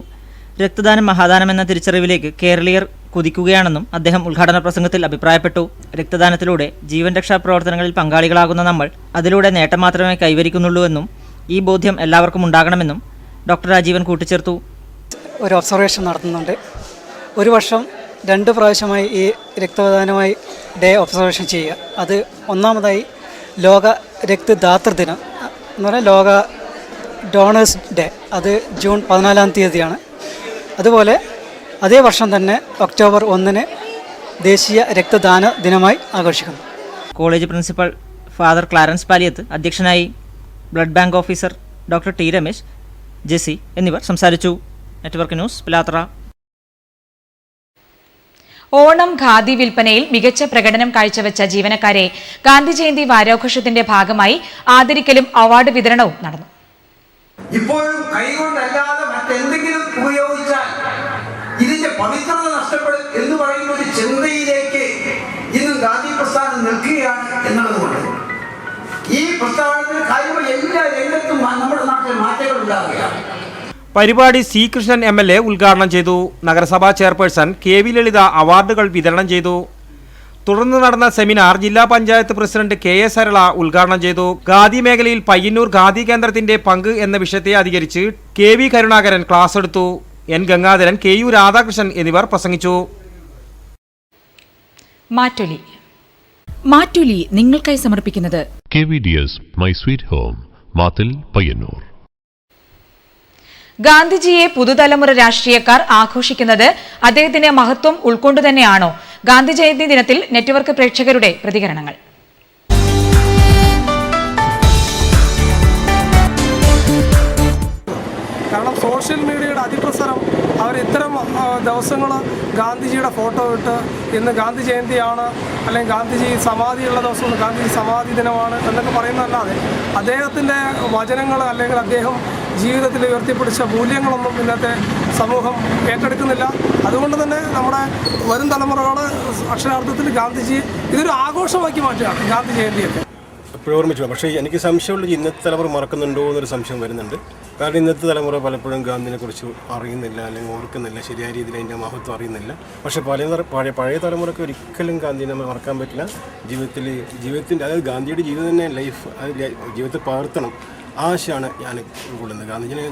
രക്തദാനം മഹാദാനം എന്ന തിരിച്ചറിവിലേക്ക് കേരളീയർ കുതിക്കുകയാണെന്നും അദ്ദേഹം ഉദ്ഘാടന പ്രസംഗത്തിൽ അഭിപ്രായപ്പെട്ടു. രക്തദാനത്തിലൂടെ ജീവൻ രക്ഷാ പ്രവർത്തനങ്ങളിൽ പങ്കാളികളാകുന്ന നമ്മൾ അതിലൂടെ നേട്ടം മാത്രമേ കൈവരിക്കുന്നുള്ളൂവെന്നും ഈ ബോധ്യം എല്ലാവർക്കും ഉണ്ടാകണമെന്നും ഡോക്ടർ രാജീവൻ കൂട്ടിച്ചേർത്തു. ഒരു ഒബ്സർവേഷൻ നടത്തുന്നുണ്ട്. ഒരു വർഷം 2 പ്രാവശ്യമായി ഈ രക്തദാനമായി ഡേ ഒബ്സർവേഷൻ ചെയ്യുക. അത് ഒന്നാമതായി ലോക രക്തദാതൃ ദിനം എന്ന് പറഞ്ഞാൽ ലോക ഡോണേഴ്സ് ഡേ, അത് ജൂൺ 14-ാം തീയതിയാണ്. അതുപോലെ അതേ വർഷം തന്നെ ഒക്ടോബർ 1-ന് ദേശീയ രക്തദാന ദിനമായി ആഘോഷിക്കുന്നു. College principal father Clarence Paliyath അധ്യക്ഷനായി. Blood bank officer doctor T Ramesh, Jessy എന്നിവർ സംസാരിച്ചു. Network news, Pilathara. ഓണം ഖാദി വിൽപ്പനയിൽ മികച്ച പ്രകടനം കാഴ്ചവെച്ച ജീവനക്കാരെ ഗാന്ധി ജയന്തി വാരാഘോഷത്തിന്റെ ഭാഗമായി ആദരിക്കലും അവാർഡ് വിതരണവും നടന്നു. ഇപ്പോഴും കൈകൊണ്ടല്ലാതെ മറ്റെന്തെങ്കിലും ഉപയോഗിച്ചാൽ ഇതിന്റെ പവിത്രത നഷ്ടപ്പെടും എന്ന് പറയുന്ന ഒരു ചിന്തയിലേക്ക് ഇന്നും ഗാന്ധി പ്രസ്ഥാനം നിൽക്കുകയാണ് എന്നുള്ളതുകൊണ്ട് ഈ പ്രസ്ഥാനത്തിന് കാര്യമായി എല്ലാ രംഗത്തും നമ്മുടെ നാട്ടിൽ മാറ്റങ്ങൾ ഉണ്ടാവുകയാണ്. പരിപാടി C കൃഷ്ണൻ MLA ഉദ്ഘാടനം ചെയ്തു. നഗരസഭാ ചെയർപേഴ്സൺ KV ലളിത അവാർഡുകൾ വിതരണം ചെയ്തു. തുടർന്ന് നടന്ന സെമിനാർ ജില്ലാ പഞ്ചായത്ത് പ്രസിഡന്റ് KA സരള ഉദ്ഘാടനം ചെയ്തു. ഖാദി മേഖലയിൽ പയ്യന്നൂർ ഖാദി കേന്ദ്രത്തിന്റെ പങ്ക് എന്ന വിഷയത്തെ അധികരിച്ച് KV കരുണാകരൻ ക്ലാസ് എടുത്തു. N ഗംഗാധരൻ, KU രാധാകൃഷ്ണൻ എന്നിവർ പ്രസംഗിച്ചു. മാറ്റുലി നിങ്ങൾക്കായി സമർപ്പിക്കുന്നത് KVDS my sweet home, Mathil, Payyannur. ഗാന്ധിജിയെ പുതുതലമുറ രാഷ്ട്രീയക്കാർ ആഘോഷിക്കുന്നത് അദ്ദേഹത്തിന്റെ മഹത്വം ഉൾക്കൊണ്ടുതന്നെയാണോ? ഗാന്ധി ജയന്തി ദിനത്തിൽ നെറ്റ്വർക്ക് പ്രേക്ഷകരുടെ പ്രതികരണങ്ങൾ. കാരണം സോഷ്യൽ മീഡിയയുടെ അതിപ്രസരം അവർ ഇത്തരം ദിവസങ്ങൾ ഗാന്ധിജിയുടെ ഫോട്ടോ ഇട്ട് ഇന്ന് ഗാന്ധി ജയന്തിയാണ്, അല്ലെങ്കിൽ ഗാന്ധിജി സമാധിയുള്ള ദിവസം ഗാന്ധിജി സമാധി ദിനമാണ് എന്നൊക്കെ പറയുന്നതല്ലാതെ അദ്ദേഹത്തിൻ്റെ വചനങ്ങൾ അല്ലെങ്കിൽ അദ്ദേഹം ജീവിതത്തിൽ ഉയർത്തിപ്പിടിച്ച മൂല്യങ്ങളൊന്നും ഇന്നത്തെ സമൂഹം ഏറ്റെടുക്കുന്നില്ല. അതുകൊണ്ട് തന്നെ നമ്മുടെ വരും തലമുറകൾ അക്ഷരാർത്ഥത്തിൽ ഗാന്ധിജി ഇതൊരു ആഘോഷമാക്കി മാറ്റുകയാണ് ഗാന്ധി ജയന്തിയൊക്കെ. എപ്പോഴും ഓർമ്മിച്ചു. പക്ഷേ എനിക്ക് സംശയമുള്ളത് ഇന്നത്തെ തലമുറ മറക്കുന്നുണ്ടോ എന്നൊരു സംശയം വരുന്നുണ്ട്. കാരണം ഇന്നത്തെ തലമുറ പലപ്പോഴും ഗാന്ധിനെക്കുറിച്ച് അറിയുന്നില്ല, അല്ലെങ്കിൽ ഓർക്കുന്നില്ല, ശരിയായ രീതിയിൽ അതിൻ്റെ മഹത്വം അറിയുന്നില്ല. പക്ഷേ പഴയ തലമുറക്ക് ഒരിക്കലും ഗാന്ധിനെ മറക്കാൻ പറ്റില്ല. ജീവിതത്തിൻ്റെ അതായത് ഗാന്ധിയുടെ ജീവിതം തന്നെ ലൈഫ്, അത് ജീവിതത്തെ പകർത്തണം ആശയാണ് ഞാൻ ഉൾക്കൊള്ളുന്നത്.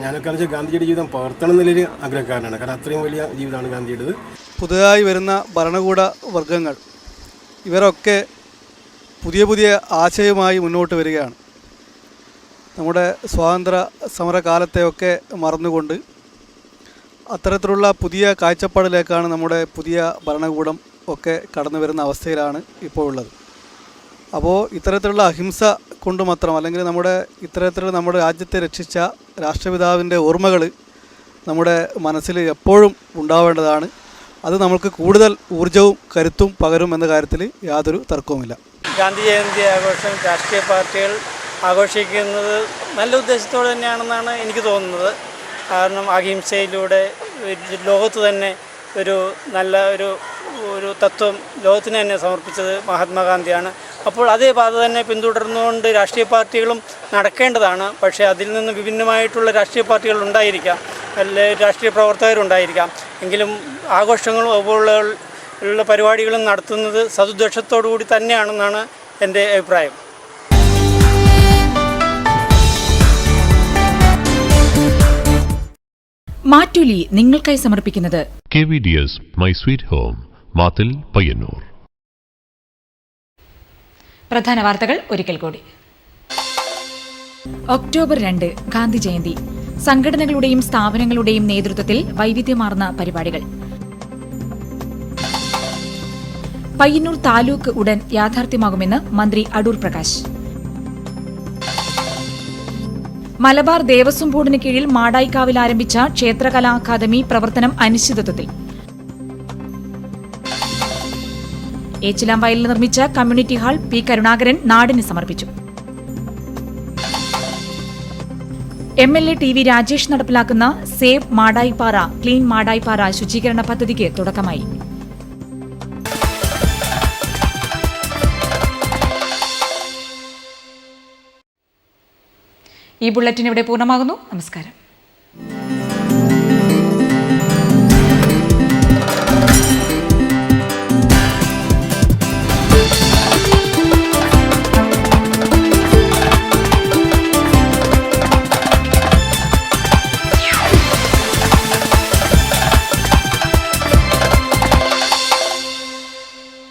ഞാനൊക്കെ വെച്ചാൽ ഗാന്ധിജിയുടെ ജീവിതം പകർത്തണം എന്നുള്ളൊരു ആഗ്രഹക്കാരനാണ്. കാരണം അത്രയും വലിയ ജീവിതമാണ് ഗാന്ധിയുടേത്. പുതുതായി വരുന്ന ഭരണകൂട വർഗങ്ങൾ ഇവരൊക്കെ പുതിയ ആശയവുമായി മുന്നോട്ട് വരികയാണ്. നമ്മുടെ സ്വാതന്ത്ര്യ സമര കാലത്തെയൊക്കെ മറന്നുകൊണ്ട് അത്തരത്തിലുള്ള പുതിയ കാഴ്ചപ്പാടിലേക്കാണ് നമ്മുടെ പുതിയ ഭരണകൂടം ഒക്കെ കടന്നു വരുന്ന അവസ്ഥയിലാണ് ഇപ്പോൾ ഉള്ളത്. അപ്പോൾ ഇത്തരത്തിലുള്ള അഹിംസ കൊണ്ട് മാത്രം, അല്ലെങ്കിൽ ഇത്തരത്തിലുള്ള നമ്മുടെ രാജ്യത്തെ രക്ഷിച്ച രാഷ്ട്രപിതാവിൻ്റെ ഓർമ്മകൾ നമ്മുടെ മനസ്സിൽ എപ്പോഴും ഉണ്ടാവേണ്ടതാണ്. അത് നമുക്ക് കൂടുതൽ ഊർജവും കരുത്തും പകരും എന്ന കാര്യത്തിൽ യാതൊരു തർക്കവുമില്ല. ഗാന്ധി ജയന്തി ആഘോഷം രാഷ്ട്രീയ പാർട്ടികൾ ആഘോഷിക്കുന്നത് നല്ല ഉദ്ദേശത്തോടെ തന്നെയാണെന്നാണ് എനിക്ക് തോന്നുന്നത്. കാരണം അഹിംസയിലൂടെ ലോകത്ത് തന്നെ ഒരു നല്ല ഒരു തത്വം ലോകത്തിന് തന്നെ സമർപ്പിച്ചത് മഹാത്മാഗാന്ധിയാണ്. അപ്പോൾ അതേ പാത തന്നെ പിന്തുടർന്നുകൊണ്ട് രാഷ്ട്രീയ പാർട്ടികളും നടക്കേണ്ടതാണ്. പക്ഷേ അതിൽ നിന്ന് വിഭിന്നമായിട്ടുള്ള രാഷ്ട്രീയ പാർട്ടികൾ ഉണ്ടായിരിക്കാം, അല്ലെ രാഷ്ട്രീയ പ്രവർത്തകരുണ്ടായിരിക്കാം. എങ്കിലും ആഘോഷങ്ങളും അതുപോലുള്ള പരിപാടികളും നടത്തുന്നത് സതുദ്ദേശത്തോടു കൂടി തന്നെയാണെന്നാണ് എൻ്റെ അഭിപ്രായം. മാറ്റുലി നിങ്ങൾക്കായി സമർപ്പിക്കുന്നത് KVDS my sweet home, Mathil, Payyannur. പ്രധാന വാർത്തകൾ ഒരിക്കൽ കൂടി. ഒക്ടോബർ 2 ഗാന്ധി ജയന്തി. സംഘടനകളുടെയും സ്ഥാപനങ്ങളുടെയും നേതൃത്വത്തിൽ വൈവിധ്യമാർന്ന പരിപാടികൾ. പയ്യന്നൂർ താലൂക്ക് ഉടൻ യാഥാർത്ഥ്യമാകുമെന്ന് മന്ത്രി അടൂർ പ്രകാശ്. മലബാർ ദേവസ്വം ബോർഡിന് കീഴിൽ മാടായിക്കാവിൽ ആരംഭിച്ച ക്ഷേത്രകലാ അക്കാദമി പ്രവർത്തനം അനിശ്ചിതത്വത്തിൽ. ഏച്ചിലാംവയലിൽ നിർമ്മിച്ച കമ്മ്യൂണിറ്റി ഹാൾ P കരുണാകരൻ നാടിന് സമർപ്പിച്ചു. MLA TV രാജേഷ് നടപ്പിലാക്കുന്ന സേവ് മാടായിപ്പാറ ക്ലീൻ മാടായിപ്പാറ ശുചീകരണ പദ്ധതിക്ക് തുടക്കമായി. ഈ ബുള്ളറ്റിൻ ഇവിടെ പൂർണ്ണമാകുന്നു. നമസ്കാരം.